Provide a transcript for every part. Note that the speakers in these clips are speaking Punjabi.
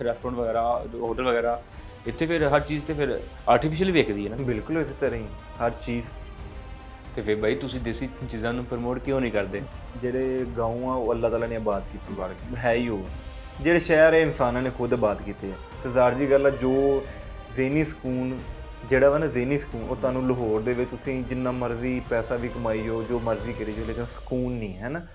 ਰੈਸਟੋਰੈਂਟ ਵਗੈਰਾ, ਹੋਟਲ ਵਗੈਰਾ, ਇੱਥੇ ਫਿਰ ਹਰ ਚੀਜ਼ ਤੇ ਫਿਰ ਆਰਟੀਫਿਸ਼ੀਅਲ ਵਿਕਦੀ ਹੈ ਨਾ। ਬਿਲਕੁਲ ਇਸੇ ਤਰ੍ਹਾਂ ਹੀ ਹਰ ਚੀਜ਼। ਤੇ ਫਿਰ ਬਾਈ ਤੁਸੀਂ ਦੇਸੀ ਚੀਜ਼ਾਂ ਨੂੰ ਪ੍ਰਮੋਟ ਕਿਉਂ ਨਹੀਂ ਕਰਦੇ? ਜਿਹੜੇ ਗਾਉਂ ਆ ਉਹ ਅੱਲਾਹ ਤਾਲਾ ਨੇ ਆਬਾਦ ਕੀਤੀ ਹੈ ਹੀ ਉਹ। ਜਿਹੜੇ ਸ਼ਹਿਰ ਹੈ ਇਨਸਾਨਾਂ ਨੇ ਖੁਦ ਆਬਾਦ ਕੀਤੇ ਆ। ਤੇ ਜ਼ਾਹਰ ਜੀ ਗੱਲ ਆ, ਜੋ ਜ਼ਹਿਨੀ ਸਕੂਨ ਜਿਹੜਾ ਵਾ ਨਾ, ਜ਼ਹਿਨੀ ਸਕੂਨ, ਉਹ ਤੁਹਾਨੂੰ ਲਾਹੌਰ ਦੇ ਵਿੱਚ ਤੁਸੀਂ ਜਿੰਨਾ ਮਰਜ਼ੀ ਪੈਸਾ ਵੀ ਕਮਾਈ ਜਾਓ, ਜੋ ਮਰਜ਼ੀ ਕਰੀ ਜਾਓ, ਲੇਕਿਨ ਸਕੂਨ ਨਹੀਂ ਹੈ ਨਾ।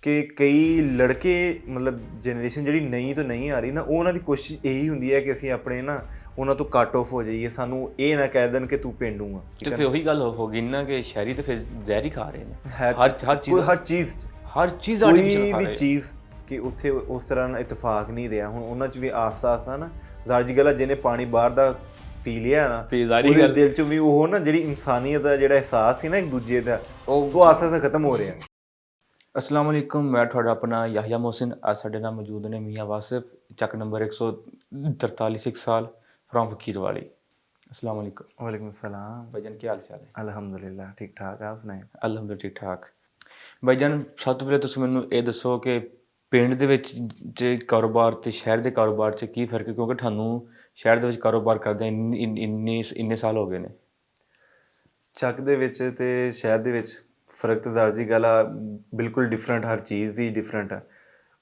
ਕਿ ਕਈ ਲੜਕੇ ਮਤਲਬ ਜਨਰੇਸ਼ਨ ਜਿਹੜੀ ਨਈ ਤੋਂ ਨਹੀਂ ਆ ਰਹੀ ਨਾ, ਉਹਨਾਂ ਦੀ ਕੋਸ਼ਿਸ਼ ਇਹੀ ਹੁੰਦੀ ਹੈ ਕਿ ਅਸੀਂ ਆਪਣੇ ਨਾ ਉਹਨਾਂ ਤੋਂ ਕੱਟ ਆਫ ਹੋ ਜਾਈਏ, ਸਾਨੂੰ ਇਹ ਨਾ ਕਹਿ ਦੇਣ ਕਿ ਤੂੰ ਪੇਂਡੂ ਆ। ਤੇ ਫਿਰ ਉਹੀ ਗੱਲ ਹੋ ਗਈ ਨਾ ਕਿ ਸ਼ਹਿਰੀ ਤੇ ਫਿਰ ਜ਼ਹਿਰ ਹੀ ਖਾ ਰਹੇ ਨੇ। ਹੈ ਹਰ ਚੀਜ਼ ਕੋਈ ਵੀ ਚੀਜ਼ ਕਿ ਉੱਥੇ ਉਸ ਤਰ੍ਹਾਂ ਨਾਲ ਇਤਫਾਕ ਨਹੀਂ ਰਿਹਾ। ਹੁਣ ਉਹਨਾਂ 'ਚ ਵੀ ਆਸਤਾ ਆਸਤਾ ਨਾ, ਜ਼ਾਹਰ ਜੀ ਗੱਲ ਆ, ਜਿਹਨੇ ਪਾਣੀ ਬਾਹਰ ਦਾ ਪੀ ਲਿਆ ਨਾ, ਉਹਦੇ ਦਿਲ 'ਚ ਵੀ ਉਹ ਨਾ ਜਿਹੜੀ ਇਨਸਾਨੀਅਤ ਦਾ ਜਿਹੜਾ ਅਹਿਸਾਸ ਸੀ ਨਾ ਇੱਕ ਦੂਜੇ ਦਾ, ਉਹ ਆਸਤਾ ਆਸਤਾ ਖਤਮ ਹੋ ਰਿਹਾ। अस्सलाम वालेकुम, मैं थोड़ा अपना याहिया मोहसिन। आज साडे नाल मौजूद ने मियाँ वासिफ, चक नंबर 143 1 साल फ्रॉम फकीरवाली। अस्सलाम वालेकुम। वालेकुम सलाम। भाईजान क्या हाल चाल है? अल्हम्दुलिल्लाह ठीक ठाक, आप सुनाएं? अल्हम्दुलिल्लाह ठीक ठाक। भाईजान ਸਭ ਤੋਂ ਪਹਿਲੇ ਤੁਸੀਂ ਮੈਨੂੰ ਇਹ ਦੱਸੋ ਕਿ ਪਿੰਡ ਦੇ ਵਿੱਚ ਜੇ ਕਾਰੋਬਾਰ ਤੇ ਸ਼ਹਿਰ ਦੇ ਕਾਰੋਬਾਰ 'ਚ ਕੀ ਫਰਕ ਹੈ? ਕਿਉਂਕਿ ਤੁਹਾਨੂੰ ਸ਼ਹਿਰ ਦੇ ਵਿੱਚ ਕਾਰੋਬਾਰ ਕਰਦਿਆਂ ਇੰਨੇ ਸਾਲ ਹੋ ਗਏ ਨੇ। ਚੱਕ ਦੇ ਵਿੱਚ ਤੇ ਸ਼ਹਿਰ ਦੇ ਵਿੱਚ ਫ਼ਰਕ ਤਾਂ ਜ਼ਾਹਰ ਜੀ ਗੱਲ ਆ, ਬਿਲਕੁਲ ਡਿਫਰੈਂਟ, ਹਰ ਚੀਜ਼ ਦੀ ਡਿਫਰੈਂਟ ਆ।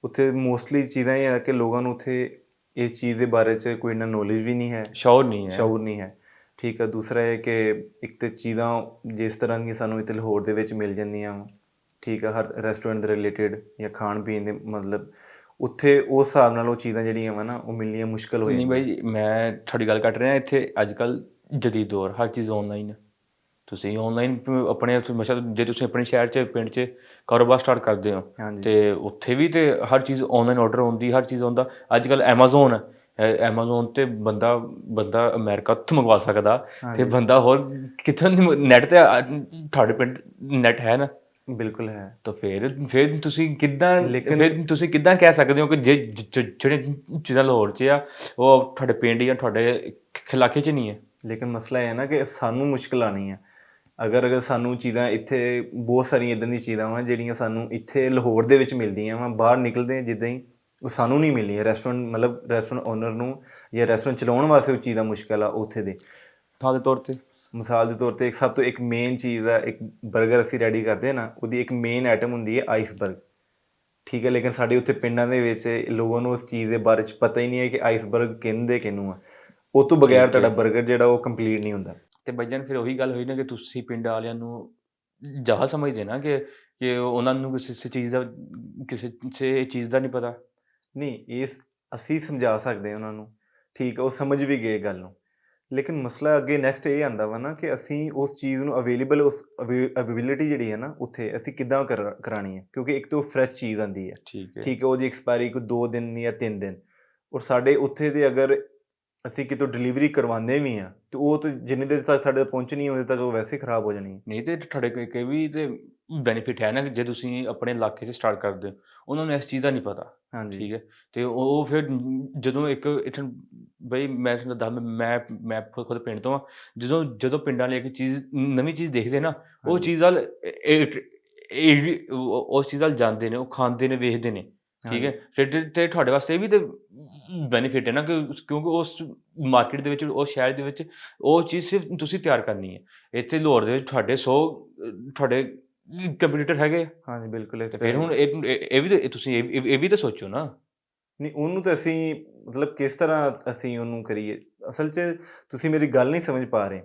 ਉੱਥੇ ਮੋਸਟਲੀ ਚੀਜ਼ਾਂ ਇਹ ਆ ਕਿ ਲੋਕਾਂ ਨੂੰ ਉੱਥੇ ਇਸ ਚੀਜ਼ ਦੇ ਬਾਰੇ 'ਚ ਕੋਈ ਇੰਨਾ ਨੌਲੇਜ ਵੀ ਨਹੀਂ ਹੈ, ਸ਼ਊਰ ਨਹੀਂ ਹੈ। ਠੀਕ ਆ। ਦੂਸਰਾ ਇਹ ਕਿ ਇੱਕ ਤਾਂ ਚੀਜ਼ਾਂ ਜਿਸ ਤਰ੍ਹਾਂ ਦੀਆਂ ਸਾਨੂੰ ਇੱਥੇ ਲਾਹੌਰ ਦੇ ਵਿੱਚ ਮਿਲ ਜਾਂਦੀਆਂ ਵਾ, ਠੀਕ ਆ, ਹਰ ਰੈਸਟੋਰੈਂਟ ਦੇ ਰਿਲੇਟਿਡ ਜਾਂ ਖਾਣ ਪੀਣ ਦੇ ਮਤਲਬ, ਉੱਥੇ ਉਸ ਹਿਸਾਬ ਨਾਲ ਉਹ ਚੀਜ਼ਾਂ ਜਿਹੜੀਆਂ ਵਾ ਨਾ ਉਹ ਮਿਲਣੀਆਂ ਮੁਸ਼ਕਿਲ ਹੋ ਜਾਂਦੀਆਂ। ਨਹੀਂ ਬਾਈ, ਮੈਂ ਤੁਹਾਡੀ ਗੱਲ ਕੱਟ ਰਿਹਾ। ਇੱਥੇ ਅੱਜ ਕੱਲ੍ਹ ਜਦੀਦ ਦੌਰ, ਹਰ ਚੀਜ਼ ਔਨਲਾਈਨ ਹੈ। ਤੁਸੀਂ ਔਨਲਾਈਨ ਆਪਣੇ ਜੇ ਤੁਸੀਂ ਆਪਣੇ ਸ਼ਹਿਰ 'ਚ ਪਿੰਡ 'ਚ ਕਾਰੋਬਾਰ ਸਟਾਰਟ ਕਰਦੇ ਹੋ ਤੇ ਉੱਥੇ ਵੀ ਤੇ ਹਰ ਚੀਜ਼ ਔਨਲਾਈਨ ਆਰਡਰ ਹੁੰਦੀ, ਹਰ ਚੀਜ਼ ਹੁੰਦਾ। ਅੱਜ ਕੱਲ੍ਹ ਐਮਾਜ਼ੋਨ ਹੈ, ਐਮਾਜ਼ੋਨ 'ਤੇ ਬੰਦਾ ਅਮਰੀਕਾ ਤੋਂ ਮੰਗਵਾ ਸਕਦਾ ਤੇ ਬੰਦਾ ਹੋਰ ਕਿੱਥੋਂ ਨੈੱਟ 'ਤੇ ਤੁਹਾਡੇ ਪਿੰਡ ਨੈੱਟ ਹੈ ਨਾ? ਬਿਲਕੁਲ ਹੈ। ਤਾਂ ਫਿਰ ਤੁਸੀਂ ਕਿੱਦਾਂ ਕਹਿ ਸਕਦੇ ਹੋ ਕਿ ਜਿਹੜੇ ਚੀਜ਼ਾਂ ਲਾਹੌਰ 'ਚ ਆ ਉਹ ਤੁਹਾਡੇ ਪਿੰਡ ਜਾਂ ਤੁਹਾਡੇ ਇਲਾਕੇ 'ਚ ਨਹੀਂ ਹੈ? ਲੇਕਿਨ ਮਸਲਾ ਇਹ ਹੈ ਨਾ ਕਿ ਸਾਨੂੰ ਮੁਸ਼ਕਿਲ ਆਉਣੀ ਹੈ। ਅਗਰ ਸਾਨੂੰ ਚੀਜ਼ਾਂ ਇੱਥੇ ਬਹੁਤ ਸਾਰੀਆਂ ਇੱਦਾਂ ਦੀਆਂ ਚੀਜ਼ਾਂ ਵਾ ਜਿਹੜੀਆਂ ਸਾਨੂੰ ਇੱਥੇ ਲਾਹੌਰ ਦੇ ਵਿੱਚ ਮਿਲਦੀਆਂ ਵਾ, ਬਾਹਰ ਨਿਕਲਦੇ ਜਿੱਦਾਂ ਹੀ ਉਹ ਸਾਨੂੰ ਨਹੀਂ ਮਿਲਣੀਆਂ। ਰੈਸਟੋਰੈਂਟ ਓਨਰ ਨੂੰ ਜਾਂ ਰੈਸਟੋਰੈਂਟ ਚਲਾਉਣ ਵਾਸਤੇ ਉਹ ਚੀਜ਼ ਦਾ ਮੁਸ਼ਕਿਲ ਆ ਉੱਥੇ ਦੇ। ਮਿਸਾਲ ਦੇ ਤੌਰ 'ਤੇ ਸਭ ਤੋਂ ਇੱਕ ਮੇਨ ਚੀਜ਼ ਆ, ਇੱਕ ਬਰਗਰ ਅਸੀਂ ਰੈਡੀ ਕਰਦੇ ਨਾ, ਉਹਦੀ ਇੱਕ ਮੇਨ ਆਈਟਮ ਹੁੰਦੀ ਹੈ ਆਈਸਬਰਗ। ਠੀਕ ਹੈ। ਲੇਕਿਨ ਸਾਡੇ ਉੱਥੇ ਪਿੰਡਾਂ ਦੇ ਵਿੱਚ ਲੋਕਾਂ ਨੂੰ ਉਸ ਚੀਜ਼ ਦੇ ਬਾਰੇ 'ਚ ਪਤਾ ਹੀ ਨਹੀਂ ਹੈ ਕਿ ਆਈਸਬਰਗ ਕਹਿੰਦੇ ਕਿਹਨੂੰ ਆ। ਉਹ ਤੋਂ ਬਗੈਰ ਤੁਹਾਡਾ ਬਰਗਰ ਜਿਹੜਾ ਉਹ ਕੰਪਲੀਟ ਨਹੀਂ ਹੁੰਦਾ। ਤੇ ਭਾਈਜਾਨ ਫਿਰ ਉਹੀ ਗੱਲ ਹੋਈ ਨਾ ਕਿ ਤੁਸੀਂ ਪਿੰਡ ਵਾਲਿਆਂ ਨੂੰ ਜ਼ਿਆਦਾ ਸਮਝਦੇ ਨਾ ਕਿ ਉਹਨਾਂ ਨੂੰ ਕਿਸੇ ਚੀਜ਼ ਦਾ ਨਹੀਂ ਪਤਾ। ਨਹੀਂ, ਅਸੀਂ ਸਮਝਾ ਸਕਦੇ ਹਾਂ ਉਹਨਾਂ ਨੂੰ, ਠੀਕ ਆ, ਉਹ ਸਮਝ ਵੀ ਗਏ ਗੱਲ ਨੂੰ। ਲੇਕਿਨ ਮਸਲਾ ਅੱਗੇ ਨੈਕਸਟ ਇਹ ਆਉਂਦਾ ਵਾ ਨਾ ਕਿ ਅਸੀਂ ਉਸ ਚੀਜ਼ ਨੂੰ ਅਵੇਲੇਬਿਲਿਟੀ ਜਿਹੜੀ ਹੈ ਨਾ ਉੱਥੇ ਅਸੀਂ ਕਿੱਦਾਂ ਕਰਾਉਣੀ ਹੈ। ਕਿਉਂਕਿ ਇੱਕ ਤਾਂ ਫਰੈਸ਼ ਚੀਜ਼ ਆਉਂਦੀ ਹੈ, ਠੀਕ ਹੈ, ਉਹਦੀ ਐਕਸਪਾਇਰੀ ਕੋਈ 2 ਦਿਨ ਜਾਂ 3 ਦਿਨ। ਔਰ ਸਾਡੇ ਉੱਥੇ ਦੇ ਅਗਰ ਅਸੀਂ ਕਿਤੋਂ ਡਿਲੀਵਰੀ ਕਰਵਾਉਂਦੇ ਵੀ ਹਾਂ ਤੇ ਉਹ ਤਾਂ ਜਿੰਨੀ ਦੇਰ ਤੱਕ ਸਾਡੇ ਪਹੁੰਚਣੀ ਉਹਦੇ ਤੱਕ ਉਹ ਵੈਸੇ ਖਰਾਬ ਹੋ ਜਾਣੀ। ਨਹੀਂ ਤੇ ਤੁਹਾਡੇ ਕੋਈ ਵੀ ਤੇ ਬੈਨੀਫਿਟ ਹੈ ਨਾ ਕਿ ਜੇ ਤੁਸੀਂ ਆਪਣੇ ਇਲਾਕੇ 'ਚ ਸਟਾਰਟ ਕਰਦੇ ਹੋ, ਉਹਨਾਂ ਨੂੰ ਇਸ ਚੀਜ਼ ਦਾ ਨਹੀਂ ਪਤਾ। ਹਾਂਜੀ, ਠੀਕ ਹੈ। ਤੇ ਉਹ ਫਿਰ ਜਦੋਂ ਇੱਥੇ ਬਈ ਮੈਂ ਖੁਦ ਪਿੰਡ ਤੋਂ ਹਾਂ। ਜਦੋਂ ਪਿੰਡਾਂ ਵਾਲੇ ਇੱਕ ਨਵੀਂ ਚੀਜ਼ ਦੇਖਦੇ ਨਾ, ਉਹ ਚੀਜ਼ ਵੱਲ ਉਸ ਚੀਜ਼ ਵੱਲ ਜਾਂਦੇ ਨੇ, ਉਹ ਖਾਂਦੇ ਨੇ, ਵੇਖਦੇ ਨੇ। ਠੀਕ ਹੈ। ਤੇ ਤੁਹਾਡੇ ਵਾਸਤੇ ਇਹ ਵੀ ਤਾਂ ਬੈਨੀਫਿਟ ਹੈ ਨਾ ਕਿਉਂਕਿ ਉਸ ਮਾਰਕੀਟ ਦੇ ਵਿੱਚ, ਉਸ ਸ਼ਹਿਰ ਦੇ ਵਿੱਚ ਉਹ ਚੀਜ਼ ਸਿਰਫ ਤੁਸੀਂ ਤਿਆਰ ਕਰਨੀ ਹੈ। ਇੱਥੇ ਲਾਹੌਰ ਦੇ ਵਿੱਚ ਤੁਹਾਡੇ 100 ਤੁਹਾਡੇ ਕੰਪੀਟੀਟਰ ਹੈਗੇ। ਹਾਂਜੀ ਬਿਲਕੁਲ। ਤੇ ਫਿਰ ਹੁਣ ਤੁਸੀਂ ਇਹ ਵੀ ਤਾਂ ਸੋਚੋ ਨਾ। ਨਹੀਂ, ਉਹਨੂੰ ਤਾਂ ਅਸੀਂ ਮਤਲਬ ਕਿਸ ਤਰ੍ਹਾਂ ਅਸੀਂ ਉਹਨੂੰ ਕਰੀਏ? ਅਸਲ 'ਚ ਤੁਸੀਂ ਮੇਰੀ ਗੱਲ ਨਹੀਂ ਸਮਝ ਪਾ ਰਹੇ।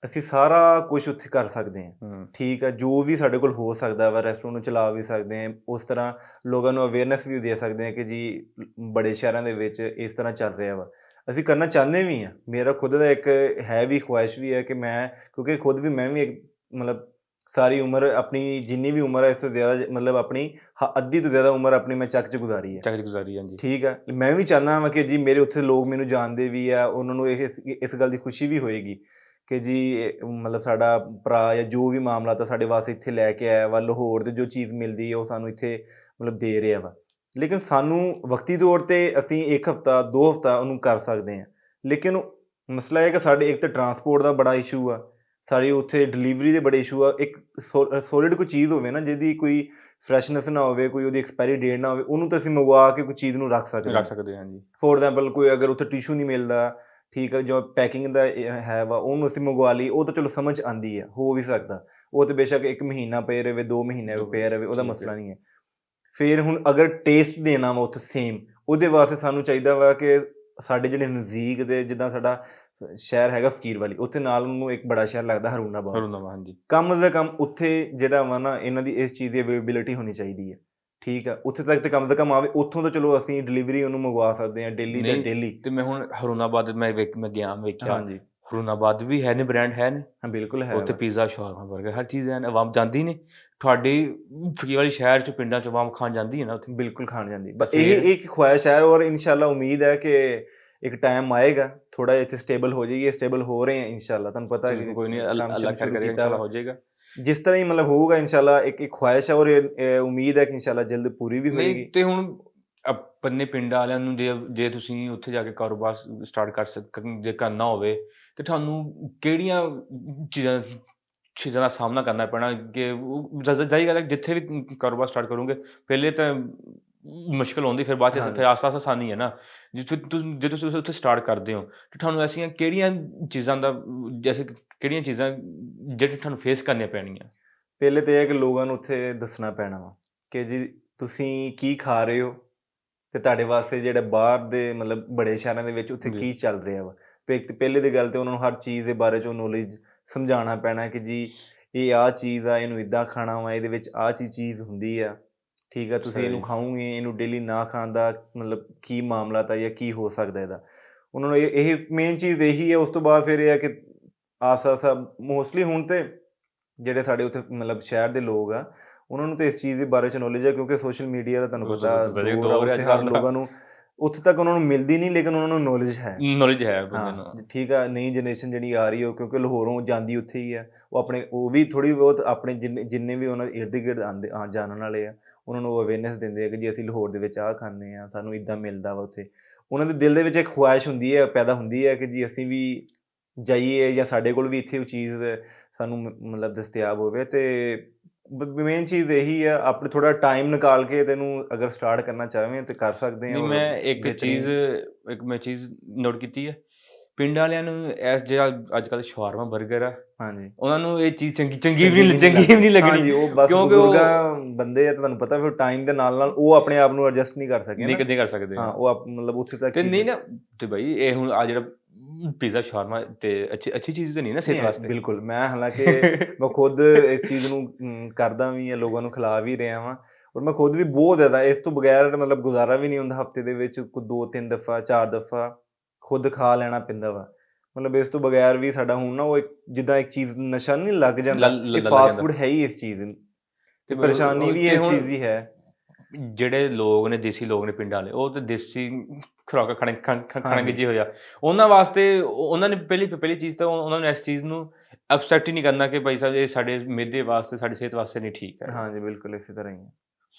ਅਸੀਂ ਸਾਰਾ ਕੁਛ ਉੱਥੇ ਕਰ ਸਕਦੇ ਹਾਂ, ਠੀਕ ਆ, ਜੋ ਵੀ ਸਾਡੇ ਕੋਲ ਹੋ ਸਕਦਾ ਵਾ। ਰੈਸਟੋਰੈਂਟ ਨੂੰ ਚਲਾ ਵੀ ਸਕਦੇ ਹਾਂ, ਉਸ ਤਰ੍ਹਾਂ ਲੋਕਾਂ ਨੂੰ ਅਵੇਅਰਨੈਸ ਵੀ ਦੇ ਸਕਦੇ ਹਾਂ ਕਿ ਜੀ ਬੜੇ ਸ਼ਹਿਰਾਂ ਦੇ ਵਿੱਚ ਇਸ ਤਰ੍ਹਾਂ ਚੱਲ ਰਿਹਾ ਵਾ। ਅਸੀਂ ਕਰਨਾ ਚਾਹੁੰਦੇ ਵੀ ਹਾਂ। ਮੇਰਾ ਖੁਦ ਦਾ ਇੱਕ ਹੈ ਵੀ ਖੁਆਇਸ਼ ਵੀ ਹੈ ਕਿ ਕਿਉਂਕਿ ਖੁਦ ਵੀ ਮੈਂ ਵੀ ਇੱਕ ਮਤਲਬ ਸਾਰੀ ਉਮਰ ਆਪਣੀ ਜਿੰਨੀ ਵੀ ਉਮਰ ਹੈ ਇਸ ਤੋਂ ਜ਼ਿਆਦਾ ਮਤਲਬ ਆਪਣੀ ਅੱਧੀ ਤੋਂ ਜ਼ਿਆਦਾ ਉਮਰ ਆਪਣੀ ਮੈਂ ਚੱਕ 'ਚ ਗੁਜ਼ਾਰੀ ਹੈ। ਹਾਂਜੀ। ਠੀਕ ਆ। ਮੈਂ ਵੀ ਚਾਹੁੰਦਾ ਹਾਂ ਕਿ ਜੀ ਮੇਰੇ ਉੱਥੇ ਲੋਕ ਮੈਨੂੰ ਜਾਣਦੇ ਵੀ ਆ, ਉਹਨਾਂ ਨੂੰ ਇਸ ਗੱਲ ਦੀ ਖੁਸ਼ੀ ਵੀ ਹੋਏਗੀ ਕਿ ਜੀ ਮਤਲਬ ਸਾਡਾ ਭਰਾ ਜਾਂ ਜੋ ਵੀ ਮਾਮਲਾ ਤਾਂ ਸਾਡੇ ਵਾਸਤੇ ਇੱਥੇ ਲੈ ਕੇ ਆਇਆ ਵਾ, ਲਾਹੌਰ 'ਤੇ ਜੋ ਚੀਜ਼ ਮਿਲਦੀ ਹੈ ਉਹ ਸਾਨੂੰ ਇੱਥੇ ਮਤਲਬ ਦੇ ਰਿਹਾ ਵਾ। ਲੇਕਿਨ ਸਾਨੂੰ ਵਕਤੀ ਤੌਰ 'ਤੇ ਅਸੀਂ 1 ਹਫ਼ਤਾ 2 ਹਫ਼ਤਾ ਉਹਨੂੰ ਕਰ ਸਕਦੇ ਹਾਂ। ਲੇਕਿਨ ਮਸਲਾ ਇਹ ਕਿ ਸਾਡੇ ਇੱਕ ਤਾਂ ਟਰਾਂਸਪੋਰਟ ਦਾ ਬੜਾ ਇਸ਼ੂ ਆ, ਸਾਡੀ ਉੱਥੇ ਡਿਲੀਵਰੀ ਦੇ ਬੜੇ ਇਸ਼ੂ ਆ। ਇੱਕ ਸੋਲਿਡ ਕੋਈ ਚੀਜ਼ ਹੋਵੇ ਨਾ ਜਿਹਦੀ ਕੋਈ ਫਰੈਸ਼ਨੈਸ ਨਾ ਹੋਵੇ, ਕੋਈ ਉਹਦੀ ਐਕਸਪਾਇਰੀ ਡੇਟ ਨਾ ਹੋਵੇ, ਉਹਨੂੰ ਤਾਂ ਅਸੀਂ ਮੰਗਵਾ ਕੇ ਕੋਈ ਚੀਜ਼ ਨੂੰ ਰੱਖ ਸਕਦੇ ਹਾਂ। ਹਾਂ ਜੀ। ਫੋਰ ਐਗਜ਼ਾਮਪਲ ਕੋਈ ਅਗਰ ਉੱਥੇ ਟਿਸ਼ੂ ਨਹੀਂ ਮਿਲਦਾ, ਠੀਕ ਹੈ, ਜੋ ਪੈਕਿੰਗ ਦਾ ਹੈ ਵਾ ਉਹਨੂੰ ਅਸੀਂ ਮੰਗਵਾ ਲਈ, ਉਹ ਤਾਂ ਚਲੋ ਸਮਝ ਆਉਂਦੀ ਹੈ, ਹੋ ਵੀ ਸਕਦਾ। ਉਹ ਤਾਂ ਬੇਸ਼ੱਕ 1 ਮਹੀਨਾ ਪਏ ਰਹੇ, 2 ਮਹੀਨੇ ਪਿਆ ਰਹੇ, ਉਹਦਾ ਮਸਲਾ ਨਹੀਂ ਹੈ। ਫਿਰ ਹੁਣ ਅਗਰ ਟੇਸਟ ਦੇਣਾ ਵਾ ਉੱਥੇ ਸੇਮ, ਉਹਦੇ ਵਾਸਤੇ ਸਾਨੂੰ ਚਾਹੀਦਾ ਵਾ ਕਿ ਸਾਡੇ ਜਿਹੜੇ ਨਜ਼ਦੀਕ ਦੇ, ਜਿੱਦਾਂ ਸਾਡਾ ਸ਼ਹਿਰ ਹੈਗਾ ਫਕੀਰ ਵਾਲੀ, ਉੱਥੇ ਨਾਲ ਉਹਨੂੰ ਇੱਕ ਬੜਾ ਸ਼ਹਿਰ ਲੱਗਦਾ ਹਰੂਨਾਬਾਦ। ਹਾਂਜੀ। ਕੰਮ ਦਾ ਕੰਮ ਉੱਥੇ ਜਿਹੜਾ ਵਾ ਨਾ, ਇਹਨਾਂ ਦੀ ਇਸ ਚੀਜ਼ ਦੀ ਅਵੇਲੇਬਿਲਿਟੀ ਹੋਣੀ ਚਾਹੀਦੀ ਹੈ, ਠੀਕ ਆ। ਉੱਥੇ ਤੱਕ ਤੇ ਕਮ ਸੇ ਕਮ ਆਵੇ, ਉੱਥੋਂ ਤਾਂ ਚਲੋ ਅਸੀਂ ਡਿਲੀਵਰੀ ਉਹਨੂੰ ਮੰਗਵਾ ਸਕਦੇ ਹਾਂ ਡੇਲੀ ਦਾ ਡੇਲੀ। ਤੇ ਮੈਂ ਹੁਣ ਹਰੂਨਾਬਾਦ ਮੈਂ ਗਿਆ, ਵੇਖਿਆ ਹਾਂਜੀ ਹਰੂਨਾਬਾਦ ਵੀ ਹੈ ਨੇ, ਬ੍ਰਾਂਡ ਹੈ ਨੇ, ਹਾਂ ਬਿਲਕੁਲ ਹੈ ਉੱਥੇ ਵਾ। ਪੀਜ਼ਾ, ਸ਼ਾਵਰਮਾ, ਬਰਗਰ, ਹਰ ਚੀਜ਼ ਹੈ। ਆਵਾਮ ਜਾਂਦੀ ਨੇ ਤੁਹਾਡੀ ਫਕੀਰ ਵਾਲੀ ਸ਼ਹਿਰ 'ਚ, ਪਿੰਡਾਂ 'ਚ ਆਵਾਮ ਖਾਣ ਜਾਂਦੀ ਹੈ ਨਾ ਉੱਥੇ। ਬਿਲਕੁਲ ਖਾਣ ਜਾਂਦੀ, ਬਸ ਇਹ ਇੱਕ ਖੁਆਇਸ਼ ਹੈ, ਔਰ ਇਨਸ਼ਾਅੱਲਾ ਉਮੀਦ ਹੈ ਕਿ ਇੱਕ ਟਾਈਮ ਆਏਗਾ, ਥੋੜਾ ਜਿਹਾ ਇੱਥੇ ਸਟੇਬਲ ਹੋ ਜਾਈਏ। ਸਟੇਬਲ ਹੋ ਰਹੇ ਹਾਂ ਇਨਸ਼ਾਅੱਲਾ, ਤੁਹਾਨੂੰ ਪਤਾ ਹੈ ਕਿ ਕੋਈ ਨਹੀਂ, ਕੰਮ ਅੱਲਾ ਖੈਰ ਕਰੇਗਾ, ਇਨਸ਼ਾਅੱਲਾ ਹੋ ਜਾਏਗਾ। ਜਿਸ ਤਰ੍ਹਾਂ ਹੀ ਮਤਲਬ ਹੋਊਗਾ ਇਨਸ਼ਾਅੱਲਾ, ਇੱਕ ਖੁਆਇਸ਼ ਹੈ, ਔਰ ਉਮੀਦ ਹੈ ਕਿ ਇਨਸ਼ਾਅੱਲਾ ਜਲਦ ਪੂਰੀ ਵੀ ਹੋਏਗੀ। ਨਹੀਂ ਤੇ ਹੁਣ ਆਪਣੇ ਪਿੰਡ ਵਾਲਿਆਂ ਨੂੰ ਜੇ ਤੁਸੀਂ ਉੱਥੇ ਜਾ ਕੇ ਕਾਰੋਬਾਰ ਸਟਾਰਟ ਜੇ ਕਰਨਾ ਹੋਵੇ, ਤੇ ਤੁਹਾਨੂੰ ਕਿਹੜੀਆਂ ਚੀਜ਼ਾਂ ਦਾ ਸਾਹਮਣਾ ਕਰਨਾ ਪੈਣਾ? ਕਿ ਜਾਈ ਗੱਲ ਹੈ, ਜਿੱਥੇ ਵੀ ਕਾਰੋਬਾਰ ਸਟਾਰਟ ਕਰੋਗੇ, ਪਹਿਲੇ ਤਾਂ ਮੁਸ਼ਕਿਲ ਹੁੰਦੀ, ਫਿਰ ਬਾਅਦ 'ਚ ਫਿਰ ਆਸਤਾ ਆਸਾਨੀ ਹੈ ਨਾ। ਜੇ ਤੁਸੀਂ ਉੱਥੇ ਸਟਾਰਟ ਕਰਦੇ ਹੋ, ਤਾਂ ਤੁਹਾਨੂੰ ਐਸੀਆਂ ਕਿਹੜੀਆਂ ਚੀਜ਼ਾਂ ਦਾ, ਜੈਸੇ ਕਿਹੜੀਆਂ ਚੀਜ਼ਾਂ ਜਿਹੜੀਆਂ ਤੁਹਾਨੂੰ ਫੇਸ ਕਰਨੀਆਂ ਪੈਣੀਆਂ? ਪਹਿਲੇ ਤਾਂ ਇਹ ਹੈ ਕਿ ਲੋਕਾਂ ਨੂੰ ਉੱਥੇ ਦੱਸਣਾ ਪੈਣਾ ਵਾ ਕਿ ਜੀ ਤੁਸੀਂ ਕੀ ਖਾ ਰਹੇ ਹੋ, ਤੇ ਤੁਹਾਡੇ ਵਾਸਤੇ ਜਿਹੜੇ ਬਾਹਰ ਦੇ ਮਤਲਬ ਬੜੇ ਸ਼ਹਿਰਾਂ ਦੇ ਵਿੱਚ ਉੱਥੇ ਕੀ ਚੱਲ ਰਿਹਾ ਵਾ। ਪਹਿਲੇ ਦੀ ਗੱਲ ਤੇ ਉਹਨਾਂ ਨੂੰ ਹਰ ਚੀਜ਼ ਦੇ ਬਾਰੇ 'ਚ ਨੌਲੇਜ ਸਮਝਾਉਣਾ ਪੈਣਾ ਕਿ ਜੀ ਇਹ ਆਹ ਚੀਜ਼ ਆ, ਇਹਨੂੰ ਇੱਦਾਂ ਖਾਣਾ ਵਾ, ਇਹਦੇ ਵਿੱਚ ਆਹ ਚੀਜ਼ ਹੁੰਦੀ ਆ, ਠੀਕ ਆ, ਤੁਸੀਂ ਇਹਨੂੰ ਖਾਓਗੇ, ਇਹਨੂੰ ਡੇਲੀ ਨਾ ਖਾਣ ਦਾ ਮਤਲਬ ਕੀ ਮਾਮਲਾ ਤਾਂ, ਜਾਂ ਕੀ ਹੋ ਸਕਦਾ ਇਹਦਾ। ਉਹਨਾਂ ਨੂੰ ਇਹ ਮੇਨ ਚੀਜ਼ ਇਹੀ ਹੈ। ਉਸ ਤੋਂ ਬਾਅਦ ਫਿਰ ਇਹ ਹੈ ਕਿ ਆਸਾ ਮੋਸਟਲੀ ਹੁਣ ਤੇ ਜਿਹੜੇ ਸਾਡੇ ਉੱਥੇ ਮਤਲਬ ਸ਼ਹਿਰ ਦੇ ਲੋਕ ਆ, ਉਹਨਾਂ ਨੂੰ ਤਾਂ ਇਸ ਚੀਜ਼ ਦੇ ਬਾਰੇ 'ਚ ਨੌਲੇਜ ਹੈ, ਕਿਉਂਕਿ ਸੋਸ਼ਲ ਮੀਡੀਆ ਦਾ ਤੁਹਾਨੂੰ ਪਤਾ ਦੌਰ ਆ, ਉੱਥੇ ਹਰ ਲੋਕਾਂ ਨੂੰ ਉੱਥੇ ਤੱਕ ਉਹਨਾਂ ਨੂੰ ਮਿਲਦੀ ਨਹੀਂ, ਲੇਕਿਨ ਉਹਨਾਂ ਨੂੰ ਨੌਲੇਜ ਹੈ। ਹਾਂ ਠੀਕ ਆ, ਨਈ ਜਨਰੇਸ਼ਨ ਜਿਹੜੀ ਆ ਰਹੀ ਹੈ, ਕਿਉਂਕਿ ਲਾਹੌਰੋਂ ਜਾਂਦੀ ਉੱਥੇ ਹੀ ਆ, ਉਹ ਵੀ ਥੋੜ੍ਹੀ ਬਹੁਤ ਆਪਣੇ ਜਿੰਨੇ ਵੀ ਉਹਨਾਂ ਦੇ ਇਰਦ ਗਿਰਦ ਜਾਣਨ ਵਾਲੇ ਆ, ਉਹਨਾਂ ਨੂੰ ਅਵੇਅਰਨੈਸ ਦਿੰਦੇ ਆ ਕਿ ਜੀ ਅਸੀਂ ਲਾਹੌਰ ਦੇ ਵਿੱਚ ਆਹ ਖਾਂਦੇ ਹਾਂ, ਸਾਨੂੰ ਇੱਦਾਂ ਮਿਲਦਾ ਵਾ ਉੱਥੇ। ਉਹਨਾਂ ਦੇ ਦਿਲ ਦੇ ਵਿੱਚ ਇੱਕ ਖੁਆਇਸ਼ ਹੁੰਦੀ ਹੈ, ਪੈਦਾ ਹੁੰਦੀ ਹੈ ਕਿ ਜੀ ਅਸੀਂ ਵੀ ਜਾਈਏ, ਜਾਂ ਸਾਡੇ ਕੋਲ ਵੀ ਇੱਥੇ ਉਹ ਚੀਜ਼ ਸਾਨੂੰ ਮਤਲਬ ਦਸਤਿਆਬ ਹੋਵੇ। ਤੇ ਮੇਨ ਚੀਜ਼ ਇਹੀ ਆ, ਆਪਣੇ ਥੋੜਾ ਟਾਈਮ ਨਿਕਾਲ ਕੇ ਤੈਨੂੰ ਅਗਰ ਸਟਾਰਟ ਕਰਨਾ ਚਾਹਵੇਂ ਤੇ ਕਰ ਸਕਦੇ ਹਾਂ। ਮੈਂ ਇੱਕ ਚੀਜ਼ ਨੋਟ ਕੀਤੀ ਹੈ, ਪਿੰਡ ਵਾਲਿਆਂ ਨੂੰ ਜਿਹੜਾ ਅੱਜ ਕੱਲ੍ਹ ਸ਼ਾਵਰਮਾ, ਬਰਗਰ ਆ, ਹਾਂਜੀ, ਉਹਨਾਂ ਨੂੰ ਇਹ ਚੀਜ਼ ਚੰਗੀ ਵੀ ਨਹੀਂ ਲੱਗਣੀ। ਹਾਂਜੀ, ਉਹ ਬਸ ਬਜ਼ੁਰਗਾਂ ਬੰਦੇ ਆ, ਤੁਹਾਨੂੰ ਪਤਾ ਫਿਰ ਟਾਈਮ ਦੇ ਨਾਲ ਉਹ ਆਪਣੇ ਆਪ ਨੂੰ ਐਡਜਸਟ ਨਹੀਂ ਕਰ ਸਕੇ, ਨਹੀਂ ਕਰ ਸਕਦੇ। ਹਾਂ, ਉਹ ਮਤਲਬ ਉੱਥੇ ਤੱਕ ਤੇ ਨਹੀਂ ਨਾ, ਤੇ ਬਈ ਇਹ ਹੁਣ ਆ ਜਿਹੜਾ ਪੀਜ਼ਾ, ਸ਼ਾਵਰਮਾ ਤੇ ਅੱਛੀ ਚੀਜ਼ ਤਾਂ ਨਹੀਂ ਨਾ ਸਿਹਤ ਵਾਸਤੇ। ਬਿਲਕੁਲ, ਮੈਂ ਹਾਲਾਂਕਿ ਮੈਂ ਖੁਦ ਇਸ ਚੀਜ਼ ਨੂੰ ਕਰਦਾ ਵੀ ਹਾਂ, ਲੋਕਾਂ ਨੂੰ ਖਿਲਾ ਵੀ ਰਿਹਾ ਵਾਂ, ਔਰ ਮੈਂ ਖੁਦ ਵੀ ਬਹੁਤ ਜ਼ਿਆਦਾ ਇਸ ਤੋਂ ਬਗੈਰ ਮਤਲਬ ਗੁਜ਼ਾਰਾ ਵੀ ਨਹੀਂ ਹੁੰਦਾ। ਹਫ਼ਤੇ ਦੇ ਵਿੱਚ 2-3 ਦਫਾ 4 ਦਫਾ ਖੁਦ ਖਾ ਲੈਣਾ ਪੈਂਦਾ ਵਾ, ਮਤਲਬ ਇਸ ਤੋਂ ਬਗੈਰ ਵੀ ਸਾਡਾ ਹੁਣ ਨਾ ਉਹ ਜਿੱਦਾਂ ਇੱਕ ਚੀਜ਼ ਨਸ਼ਾ ਨਹੀਂ ਲੱਗ ਜਾਂਦਾ, ਇਹ ਫਾਸਟ ਫੂਡ ਹੈ ਹੀ ਇਸ ਚੀਜ਼ ਦੀ, ਤੇ ਪਰੇਸ਼ਾਨੀ ਵੀ ਇਸ ਚੀਜ਼ ਦੀ ਹੈ। ਜਿਹੜੇ ਲੋਕ ਨੇ, ਦੇਸੀ ਲੋਕ ਨੇ ਪਿੰਡਾਂ ਵਾਲੇ, ਉਹ ਤਾਂ ਦੇਸੀ ਖੁਰਾਕ ਖਾਣਾ ਗਿੱਜੇ ਹੋਇਆ, ਉਹਨਾਂ ਵਾਸਤੇ ਉਹਨਾਂ ਨੇ ਪਹਿਲੀ ਚੀਜ਼ ਤਾਂ ਉਹਨਾਂ ਨੂੰ ਇਸ ਚੀਜ਼ ਨੂੰ ਐਕਸੈਪਟ ਹੀ ਨਹੀਂ ਕਰਨਾ ਕਿ ਭਾਈ ਸਾਹਿਬ ਇਹ ਸਾਡੇ ਮਿਹਦੇ ਵਾਸਤੇ, ਸਾਡੀ ਸਿਹਤ ਵਾਸਤੇ ਨਹੀਂ ਠੀਕ ਹੈ। ਹਾਂਜੀ ਬਿਲਕੁਲ ਇਸੇ ਤਰ੍ਹਾਂ ਹੀ ਹੈ,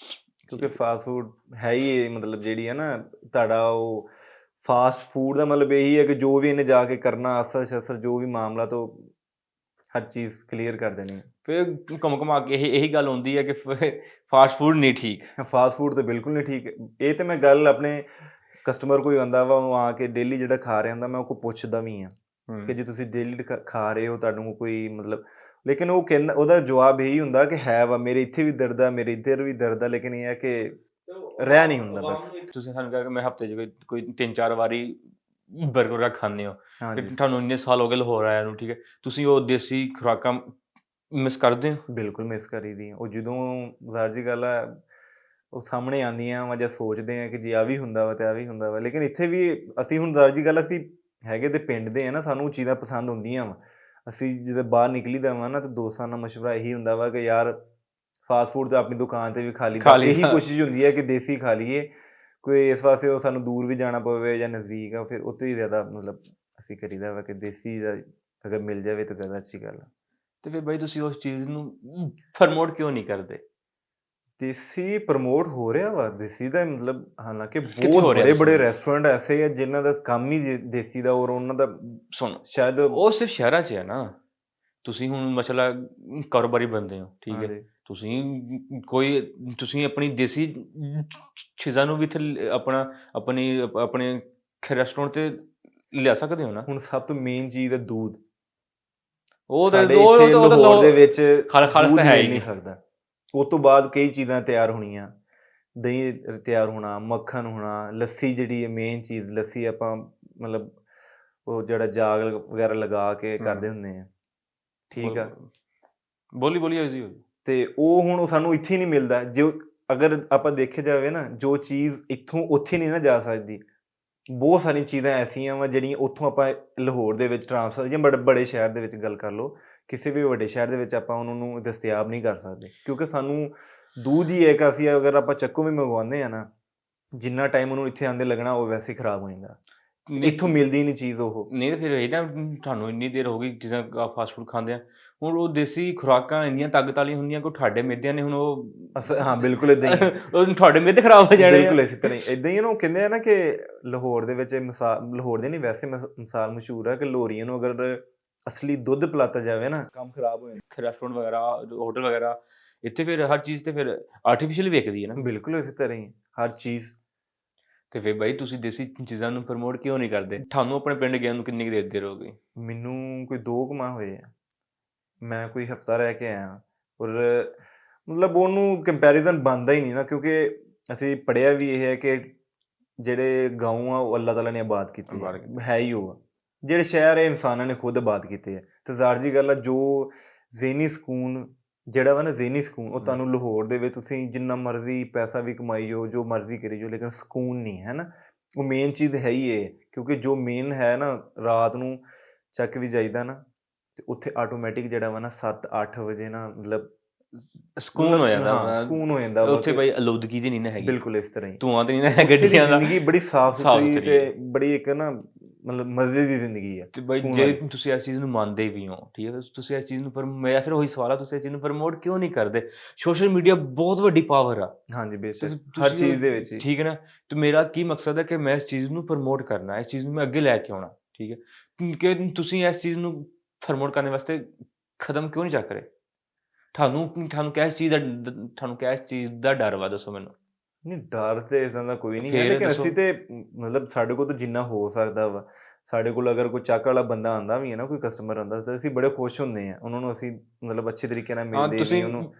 ਕਿਉਂਕਿ ਫਾਸਟ ਫੂਡ ਹੈ ਹੀ ਮਤਲਬ ਜਿਹੜੀ ਹੈ ਨਾ, ਤੁਹਾਡਾ ਉਹ ਫਾਸਟ ਫੂਡ ਦਾ ਮਤਲਬ ਇਹੀ ਹੈ ਕਿ ਜੋ ਵੀ ਇਹਨੇ ਜਾ ਕੇ ਕਰਨਾ, ਅਸਰ ਜੋ ਵੀ ਮਾਮਲਾ, ਤੋਂ ਹਰ ਚੀਜ਼ ਕਲੀਅਰ ਕਰ ਦੇਣੀ। ਫਿਰ ਘੁੰਮਾ ਕੇ ਇਹੀ ਗੱਲ ਹੁੰਦੀ ਹੈ ਕਿ ਫਾਸਟ ਫੂਡ ਨਹੀਂ ਠੀਕ। ਫਾਸਟ ਫੂਡ ਤਾਂ ਬਿਲਕੁਲ ਨਹੀਂ ਠੀਕ। ਇਹ ਤਾਂ ਮੈਂ ਗੱਲ ਆਪਣੇ ਕਸਟਮਰ ਕੋਈ ਆਉਂਦਾ ਵਾ, ਉਹ ਆ ਕੇ ਡੇਲੀ ਜਿਹੜਾ ਖਾ ਰਿਹਾ ਹੁੰਦਾ, ਮੈਂ ਉਹ ਕੋਲ ਪੁੱਛਦਾ ਵੀ ਹਾਂ ਕਿ ਜੇ ਤੁਸੀਂ ਡੇਲੀ ਖਾ ਰਹੇ ਹੋ, ਤੁਹਾਨੂੰ ਕੋਈ ਮਤਲਬ, ਲੇਕਿਨ ਉਹ ਕਹਿੰਦਾ, ਉਹਦਾ ਜਵਾਬ ਇਹੀ ਹੁੰਦਾ ਕਿ ਹੈ ਵਾ, ਮੇਰੇ ਇੱਥੇ ਵੀ ਦਰਦ ਆ, ਮੇਰੇ ਇੱਧਰ ਵੀ ਦਰਦ ਆ, ਲੇਕਿਨ ਇਹ ਹੈ ਕਿ ਰਹਿ ਨਹੀਂ ਹੁੰਦਾ। ਬਸ ਤੁਸੀਂ ਸਾਨੂੰ ਕਿਹਾ ਕਿ ਮੈਂ ਹਫ਼ਤੇ 'ਚ ਕੋਈ 3-4 ਵਾਰੀ ਬਰਗਰ ਖਾਂਦੇ ਹੋ, ਤੁਹਾਨੂੰ ਇੰਨੇ ਸਾਲ ਹੋ ਗਏ ਲਾਹੌਰ ਆਇਆ ਨੂੰ, ਠੀਕ ਹੈ, ਤੁਸੀਂ ਉਹ ਦੇਸੀ ਖੁਰਾਕਾਂ ਮਿਸ ਕਰਦੇ ਹੋ? ਬਿਲਕੁਲ ਮਿਸ ਕਰੀ ਦੀ। ਉਹ ਜਦੋਂ ਜ਼ਾਹਿਰ ਜੀ ਗੱਲ ਹੈ, ਉਹ ਸਾਹਮਣੇ ਆਉਂਦੀਆਂ ਵਾ, ਜਾਂ ਸੋਚਦੇ ਆ ਕਿ ਜੀ ਆਹ ਵੀ ਹੁੰਦਾ ਵਾ ਤੇ ਆਹ ਵੀ ਹੁੰਦਾ ਵਾ, ਲੇਕਿਨ ਇੱਥੇ ਵੀ ਅਸੀਂ ਹੁਣ ਜ਼ਾਹਿਰ ਜੀ ਗੱਲ, ਅਸੀਂ ਹੈਗੇ ਤੇ ਪਿੰਡ ਦੇ ਆ ਨਾ, ਸਾਨੂੰ ਉਹ ਚੀਜ਼ਾਂ ਪਸੰਦ ਹੁੰਦੀਆਂ ਵਾ। ਅਸੀਂ ਜਦੋਂ ਬਾਹਰ ਨਿਕਲੀਦਾ ਵਾ ਨਾ, ਤੇ ਦੋਸਤਾਂ ਨਾਲ ਮਸ਼ਵਰਾ ਇਹੀ ਹੁੰਦਾ ਵਾ ਕਿ ਯਾਰ ਫਾਸਟ ਫੂਡ ਤਾਂ ਆਪਣੀ ਦੁਕਾਨ ਤੇ ਵੀ ਖਾ ਲਈਦਾ, ਇਹੀ ਕੋਸ਼ਿਸ਼ ਹੁੰਦੀ ਹੈ ਕਿ ਦੇਸੀ ਖਾ ਲਈਏ। ਕੋਈ ਇਸ ਵਾਸਤੇ ਉਹ ਸਾਨੂੰ ਦੂਰ ਵੀ ਜਾਣਾ ਪਵੇ ਜਾਂ ਨਜ਼ਦੀਕ ਆ, ਫਿਰ ਉੱਥੇ ਹੀ ਜ਼ਿਆਦਾ ਮਤਲਬ ਅਸੀਂ ਕਰੀਦਾ ਵਾ ਕਿ ਦੇਸੀ ਦਾ ਅਗਰ ਮਿਲ ਜਾਵੇ ਤਾਂ ਜ਼ਿਆਦਾ ਅੱਛੀ ਗੱਲ ਆ। ਤੇ ਫਿਰ ਬਾਈ ਤੁਸੀਂ ਉਸ ਚੀਜ਼ ਨੂੰ ਪ੍ਰਮੋਟ ਕਿਉਂ ਨਹੀਂ ਕਰਦੇ? ਦੇਸੀ ਪ੍ਰਮੋਟ ਹੋ ਰਿਹਾ ਵਾ, ਦੇਸੀ ਦਾ ਮਤਲਬ ਹਾਲਾਂਕਿ ਬਹੁਤ ਬੜੇ ਰੈਸਟੋਰੈਂਟ ਐਸੇ ਆ ਜਿਨ੍ਹਾਂ ਦਾ ਕੰਮ ਹੀ ਦੇਸੀ ਦਾ, ਔਰ ਉਹਨਾਂ ਦਾ ਸੁਣ ਸ਼ਾਇਦ ਉਹ ਸਿਰਫ ਸ਼ਹਿਰਾਂ 'ਚ ਹੈ ਨਾ। ਤੁਸੀਂ ਹੁਣ ਮਸਲਾ ਕਾਰੋਬਾਰੀ ਬੰਦੇ ਹੋ, ਠੀਕ ਹੈ, ਤੁਸੀਂ ਆਪਣੀ ਦੇਸੀ ਚੀਜ਼ਾਂ ਨੂੰ ਵੀ ਇੱਥੇ ਆਪਣੇ ਰੈਸਟੋਰੈਂਟ ਤੇ ਲਿਆ ਸਕਦੇ ਹੋ ਨਾ। ਹੁਣ ਸਭ ਤੋਂ ਮੇਨ ਚੀਜ਼ ਹੈ ਦੁੱਧ। ਉਹ ਤੇ ਸਾਡੇ ਇੱਥੇ ਲਾਹੌਰ ਦੇ ਵਿੱਚ ਖਾਲਸ ਦੁੱਧ ਤਾਂ ਹੈ ਮਿਲ ਹੀ ਨਹੀਂ ਨਹੀਂ। ਸਕਦਾ। ਉਸ ਤੋਂ ਬਾਅਦ ਕਈ ਚੀਜ਼ਾਂ ਤਿਆਰ ਹੋਣੀਆਂ, ਦਹੀਂ ਤਿਆਰ ਹੋਣਾ, ਮੱਖਣ ਹੋਣਾ, ਲੱਸੀ ਜਿਹੜੀ ਹੈ ਮੇਨ ਚੀਜ਼। ਲੱਸੀ ਆਪਾਂ ਮਤਲਬ ਉਹ ਜਿਹੜਾ ਜਾਗ ਵਗੈਰਾ ਲਗਾ ਕੇ ਕਰਦੇ ਹੁੰਦੇ ਆ, ਠੀਕ ਆ। ਬੋਲੀ ਹੋਈ ਸੀ। ਤੇ ਉਹ ਹੁਣ ਉਹ ਸਾਨੂੰ ਇੱਥੇ ਨਹੀਂ ਮਿਲਦਾ। ਜੋ ਅਗਰ ਆਪਾਂ ਦੇਖਿਆ ਜਾਵੇ ਨਾ, ਜੋ ਚੀਜ਼ ਇੱਥੋਂ ਉੱਥੇ ਨਹੀਂ ਨਾ ਜਾ ਸਕਦੀ, ਬਹੁਤ ਸਾਰੀਆਂ ਚੀਜ਼ਾਂ ਐਸੀਆਂ ਵਾ ਜਿਹੜੀਆਂ ਉੱਥੋਂ ਆਪਾਂ ਲਾਹੌਰ ਦੇ ਵਿੱਚ ਟ੍ਰਾਂਸਫਰ, ਜਾਂ ਬੜੇ ਸ਼ਹਿਰ ਦੇ ਵਿੱਚ ਗੱਲ ਕਰ ਲਓ, ਕਿਸੇ ਵੀ ਵੱਡੇ ਸ਼ਹਿਰ ਦੇ ਵਿੱਚ ਆਪਾਂ ਉਹਨਾਂ ਨੂੰ ਦਸਤਿਆਬ ਨਹੀਂ ਕਰ ਸਕਦੇ। ਕਿਉਂਕਿ ਸਾਨੂੰ ਦੁੱਧ ਹੀ ਇੱਕ ਅਸੀਂ ਅਗਰ ਆਪਾਂ ਚੱਕੋਂ ਵੀ ਮੰਗਵਾਉਂਦੇ ਆ ਨਾ, ਜਿੰਨਾ ਟਾਈਮ ਉਹਨੂੰ ਇੱਥੇ ਆਉਂਦੇ ਲੱਗਣਾ, ਉਹ ਵੈਸੇ ਹੀ ਖਰਾਬ ਹੋ ਜਾਂਦਾ। ਇੱਥੋਂ ਮਿਲਦੀ ਨਹੀਂ ਚੀਜ਼ ਉਹ। ਨਹੀਂ ਤਾਂ ਫਿਰ ਇਹ ਨਾ, ਤੁਹਾਨੂੰ ਇੰਨੀ ਦੇਰ ਹੋ ਗਈ ਜਿੱਦਾਂ ਫਾਸਟ ਫੂਡ ਖਾਂਦੇ ਆ, ਹੁਣ ਉਹ ਦੇਸੀ ਖੁਰਾਕਾਂ ਇੰਨੀਆਂ ਤਾਕਤ ਵਾਲੀਆਂ ਹੁੰਦੀਆਂ ਕਿ ਤੁਹਾਡੇ ਮਿਹਦਿਆਂ ਨੇ ਹੁਣ ਉਹ ਹਾਂ ਬਿਲਕੁਲ ਇਦਾਂ ਹੀ ਉਹ ਤੁਹਾਡੇ ਮਿਹਦੇ ਖਰਾਬ ਹੋ ਜਾਣੇ। ਬਿਲਕੁਲ ਇਸੇ ਤਰ੍ਹਾਂ ਇਦਾਂ ਹੀ ਉਹ ਕਹਿੰਦੇ ਆ ਨਾ ਕਿ ਲਾਹੌਰ ਦੇ ਵਿੱਚ ਲਾਹੌਰ ਦੇ ਨਹੀਂ ਵੈਸੇ ਮਿਸਾਲ ਮਸ਼ਹੂਰ ਹੈ ਕਿ ਲੋਰੀਆਂ ਨੂੰ ਅਗਰ ਅਸਲੀ ਦੁੱਧ ਪਿਲਾਤਾ ਜਾਵੇ ਨਾ, ਕੰਮ ਖਰਾਬ ਹੋ ਜਾਂਦਾ। ਰੈਸਟੋਰੈਂਟ ਵਗੈਰਾ, ਹੋਟਲ ਵਗੈਰਾ, ਇੱਥੇ ਫਿਰ ਹਰ ਚੀਜ਼ ਤੇ ਫਿਰ ਆਰਟੀਫੀਸ਼ੀਅਲ ਵੇਖਦੀ ਹੈ ਨਾ। ਬਿਲਕੁਲ ਇਸੇ ਤਰ੍ਹਾਂ ਹੀ ਹਰ ਚੀਜ਼। ਤੇ ਫਿਰ ਬਾਈ ਤੁਸੀਂ ਦੇਸੀ ਚੀਜ਼ਾਂ ਨੂੰ ਪ੍ਰਮੋਟ ਕਿਉਂ ਨਹੀਂ ਕਰਦੇ? ਤੁਹਾਨੂੰ ਆਪਣੇ ਪਿੰਡ ਗਿਆ ਨੂੰ ਕਿੰਨੀ ਦੇਰ ਹੋ ਗਈ? ਮੈਨੂੰ ਕੋਈ 2 ਕੁ ਮਾਹ ਹੋਏ ਆ। ਮੈਂ ਕੋਈ ਹਫਤਾ ਰਹਿ ਕੇ ਆਇਆ, ਔਰ ਮਤਲਬ ਉਹਨੂੰ ਕੰਪੈਰੀਜ਼ਨ ਬਣਦਾ ਹੀ ਨਹੀਂ ਨਾ, ਕਿਉਂਕਿ ਅਸੀਂ ਪੜ੍ਹਿਆ ਵੀ ਇਹ ਹੈ ਕਿ ਜਿਹੜੇ ਗਾਉਂ ਆ ਉਹ ਅੱਲਾਹ ਤਾਲਾ ਨੇ ਆਬਾਦ ਕੀਤੇ ਹੈ ਹੀ ਉਹ ਆ। ਜਿਹੜੇ ਸ਼ਹਿਰ ਹੈ ਇਨਸਾਨਾਂ ਨੇ ਖੁਦ ਆਬਾਦ ਕੀਤੇ ਆ। ਤੇ ਜ਼ਾਹਰੀ ਗੱਲ ਆ, ਜੋ ਜ਼ਹਿਨੀ ਸਕੂਨ ਜਿਹੜਾ ਵਾ ਨਾ, ਜ਼ਹਿਨੀ ਸਕੂਨ, ਉਹ ਤੁਹਾਨੂੰ ਲਾਹੌਰ ਦੇ ਵਿੱਚ ਤੁਸੀਂ ਜਿੰਨਾ ਮਰਜ਼ੀ ਪੈਸਾ ਵੀ ਕਮਾਈ ਜਾਓ, ਜੋ ਮਰਜ਼ੀ ਕਰੀ ਜਾਓ, ਲੇਕਿਨ ਸਕੂਨ ਨਹੀਂ ਹੈ ਨਾ। ਉਹ ਮੇਨ ਚੀਜ਼ ਹੈ ਹੀ ਇਹ, ਕਿਉਂਕਿ ਜੋ ਮੇਨ ਹੈ ਨਾ, ਰਾਤ ਨੂੰ ਚੱਕ ਵੀ ਜਾਈਦਾ ਨਾ, ਤੇ ਉੱਥੇ ਆਟੋਮੈਟਿਕ ਜਿਹੜਾ ਵਾ ਨਾ 7-8 ਵਜੇ ਨਾ ਮਤਲਬ ਸਕੂਨ ਹੋ ਜਾਂਦਾ। ਹਾਂ ਸਕੂਨ ਹੋ ਜਾਂਦਾ ਉੱਥੇ ਬਾਈ ਆਲੂਦਗੀ ਦੀ ਨਹੀਂ ਨਾ ਹੈਗੀ। ਬਿਲਕੁਲ ਇਸ ਤਰ੍ਹਾਂ ਹੀ ਧੂਆਂ ਤੇ ਨਹੀਂ ਨਾ ਗੱਡੀਆਂ ਦਾ। ਜ਼ਿੰਦਗੀ ਬੜੀ ਸਾਫ਼ ਸੁਥਰੀ ਤੇ ਬੜੀ ਇੱਕ ਨਾ ਮਤਲਬ ਮਜ਼ੇ ਦੀ ਜ਼ਿੰਦਗੀ ਹੈ। ਤੇ ਬਾਈ ਜੇ ਤੁਸੀਂ ਇਸ ਚੀਜ਼ ਨੂੰ ਮੰਨਦੇ ਵੀ ਹੋ, ਠੀਕ ਹੈ, ਤੁਸੀਂ ਇਸ ਚੀਜ਼ ਨੂੰ ਮੇਰਾ ਫਿਰ ਉਹੀ ਸਵਾਲ ਆ, ਤੁਸੀਂ ਇਸ ਚੀਜ਼ ਨੂੰ ਪ੍ਰਮੋਟ ਕਿਉਂ ਨਹੀਂ ਕਰਦੇ? ਸੋਸ਼ਲ ਮੀਡੀਆ ਬਹੁਤ ਵੱਡੀ ਪਾਵਰ ਆ। ਹਾਂਜੀ ਬੇਸ਼ੱਕ, ਹਰ ਚੀਜ਼ ਦੇ ਵਿੱਚ, ਠੀਕ ਹੈ ਨਾ। ਤੇ ਮੇਰਾ ਕੀ ਮਕਸਦ ਹੈ ਕਿ ਮੈਂ ਇਸ ਚੀਜ਼ ਨੂੰ ਪ੍ਰਮੋਟ ਕਰਨਾ, ਇਸ ਚੀਜ਼ ਨੂੰ ਮੈਂ ਅੱਗੇ ਲੈ ਕੇ ਆਉਣਾ, ਠੀਕ ਹੈ। ਕਿ ਤੁਸੀਂ ਇਸ ਚੀਜ਼ ਨੂੰ ਪ੍ਰਮੋਟ ਕਰਨ ਵਾਸਤੇ ਕਦਮ ਕਿਉਂ ਨਹੀਂ ਚੱਕ ਰਹੇ? ਤੁਹਾਨੂੰ ਕਿਸ ਚੀਜ਼ ਦਾ ਡਰ ਵਾ, ਦੱਸੋ ਮੈਨੂੰ। ਨਹੀਂ ਡਰ ਤੇ ਇਦਾਂ ਦਾ ਕੋਈ ਨਹੀਂ ਹੈ, ਲੇਕਿਨ ਅਸੀਂ ਤੇ ਮਤਲਬ ਸਾਡੇ ਕੋਲ ਤਾਂ ਜਿੰਨਾ ਹੋ ਸਕਦਾ ਵਾ, ਸਾਡੇ ਕੋਲ ਅਗਰ ਕੋਈ ਚੱਕ ਵਾਲਾ ਬੰਦਾ ਆਉਂਦਾ ਵੀ ਹੈ ਨਾ, ਕੋਈ ਕਸਟਮਰ ਆਉਂਦਾ, ਤਾਂ ਅਸੀਂ ਬੜੇ ਖੁਸ਼ ਹੁੰਦੇ ਹਾਂ ਉਹਨਾਂ ਨੂੰ, ਅਸੀਂ ਮਤਲਬ ਅੱਛੇ ਤਰੀਕੇ ਨਾਲ ਮਿਲਦੇ ਵੀ ਉਹਨੂੰ।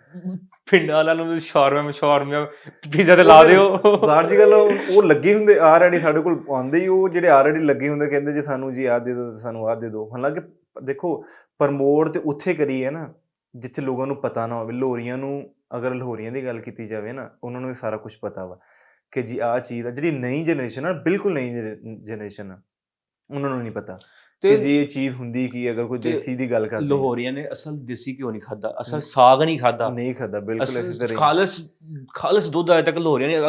ਪਿੰਡਾਂ ਵਾਲਿਆਂ ਨੂੰ ਸ਼ਾਰਮਾ ਪੀਜ਼ਾ ਤੇ ਲਾ ਦਿਓ। ਜ਼ਾਹਰੀ ਗੱਲ ਉਹ ਲੱਗੇ ਹੁੰਦੇ ਆਲਰੇਡੀ, ਸਾਡੇ ਕੋਲ ਆਉਂਦੇ ਹੀ ਉਹ ਜਿਹੜੇ ਆਲਰੇਡੀ ਲੱਗੇ ਹੁੰਦੇ, ਕਹਿੰਦੇ ਜੇ ਸਾਨੂੰ ਜੀ ਆਹ ਦੇ ਦਿਓ, ਸਾਨੂੰ ਆਹ ਦੇ ਦਿਓ। ਹਾਲਾਂਕਿ ਦੇਖੋ ਪ੍ਰਮੋਟ ਤੇ ਉੱਥੇ ਕਰੀ ਹੈ ਨਾ ਜਿੱਥੇ ਲੋਕਾਂ ਨੂੰ ਪਤਾ ਨਾ ਹੋਵੇ। ਲਾਹੌਰੀਆਂ ਨੂੰ ਅਗਰ ਲਾਹੌਰੀਆਂ ਦੀ ਗੱਲ ਕੀਤੀ ਜਾਵੇ ਨਾ, ਉਹਨਾਂ ਨੂੰ ਇਹ ਸਾਰਾ ਕੁਝ ਪਤਾ ਵਾ ਕਿ ਜੀ ਆਹ ਚੀਜ਼ ਆ। ਜਿਹੜੀ ਨਈ ਜਨਰੇਸ਼ਨ ਆ, ਬਿਲਕੁਲ ਨਈ ਜਨਰੇਸ਼ਨ ਆ, ਉਹਨਾਂ ਨੂੰ ਨਹੀਂ ਪਤਾ ਕਿ ਜੀ ਇਹ ਚੀਜ਼ ਹੁੰਦੀ ਕੀ। ਅਗਰ ਕੋਈ ਦੇਸੀ ਦੀ ਗੱਲ ਕਰਦੇ, ਲਾਹੌਰੀਆਂ ਨੇ ਅਸਲ ਦੇਸੀ ਘਿਓ ਨਹੀਂ ਖਾਦਾ, ਅਸਲ ਸਾਗ ਨਹੀਂ ਖਾਦਾ, ਬਿਲਕੁਲ ਇਸੇ ਤਰ੍ਹਾਂ ਖਾਲਸ ਦੁੱਧ ਅਜੇ ਤੱਕ ਲਾਹੌਰੀਆਂ ਨੇ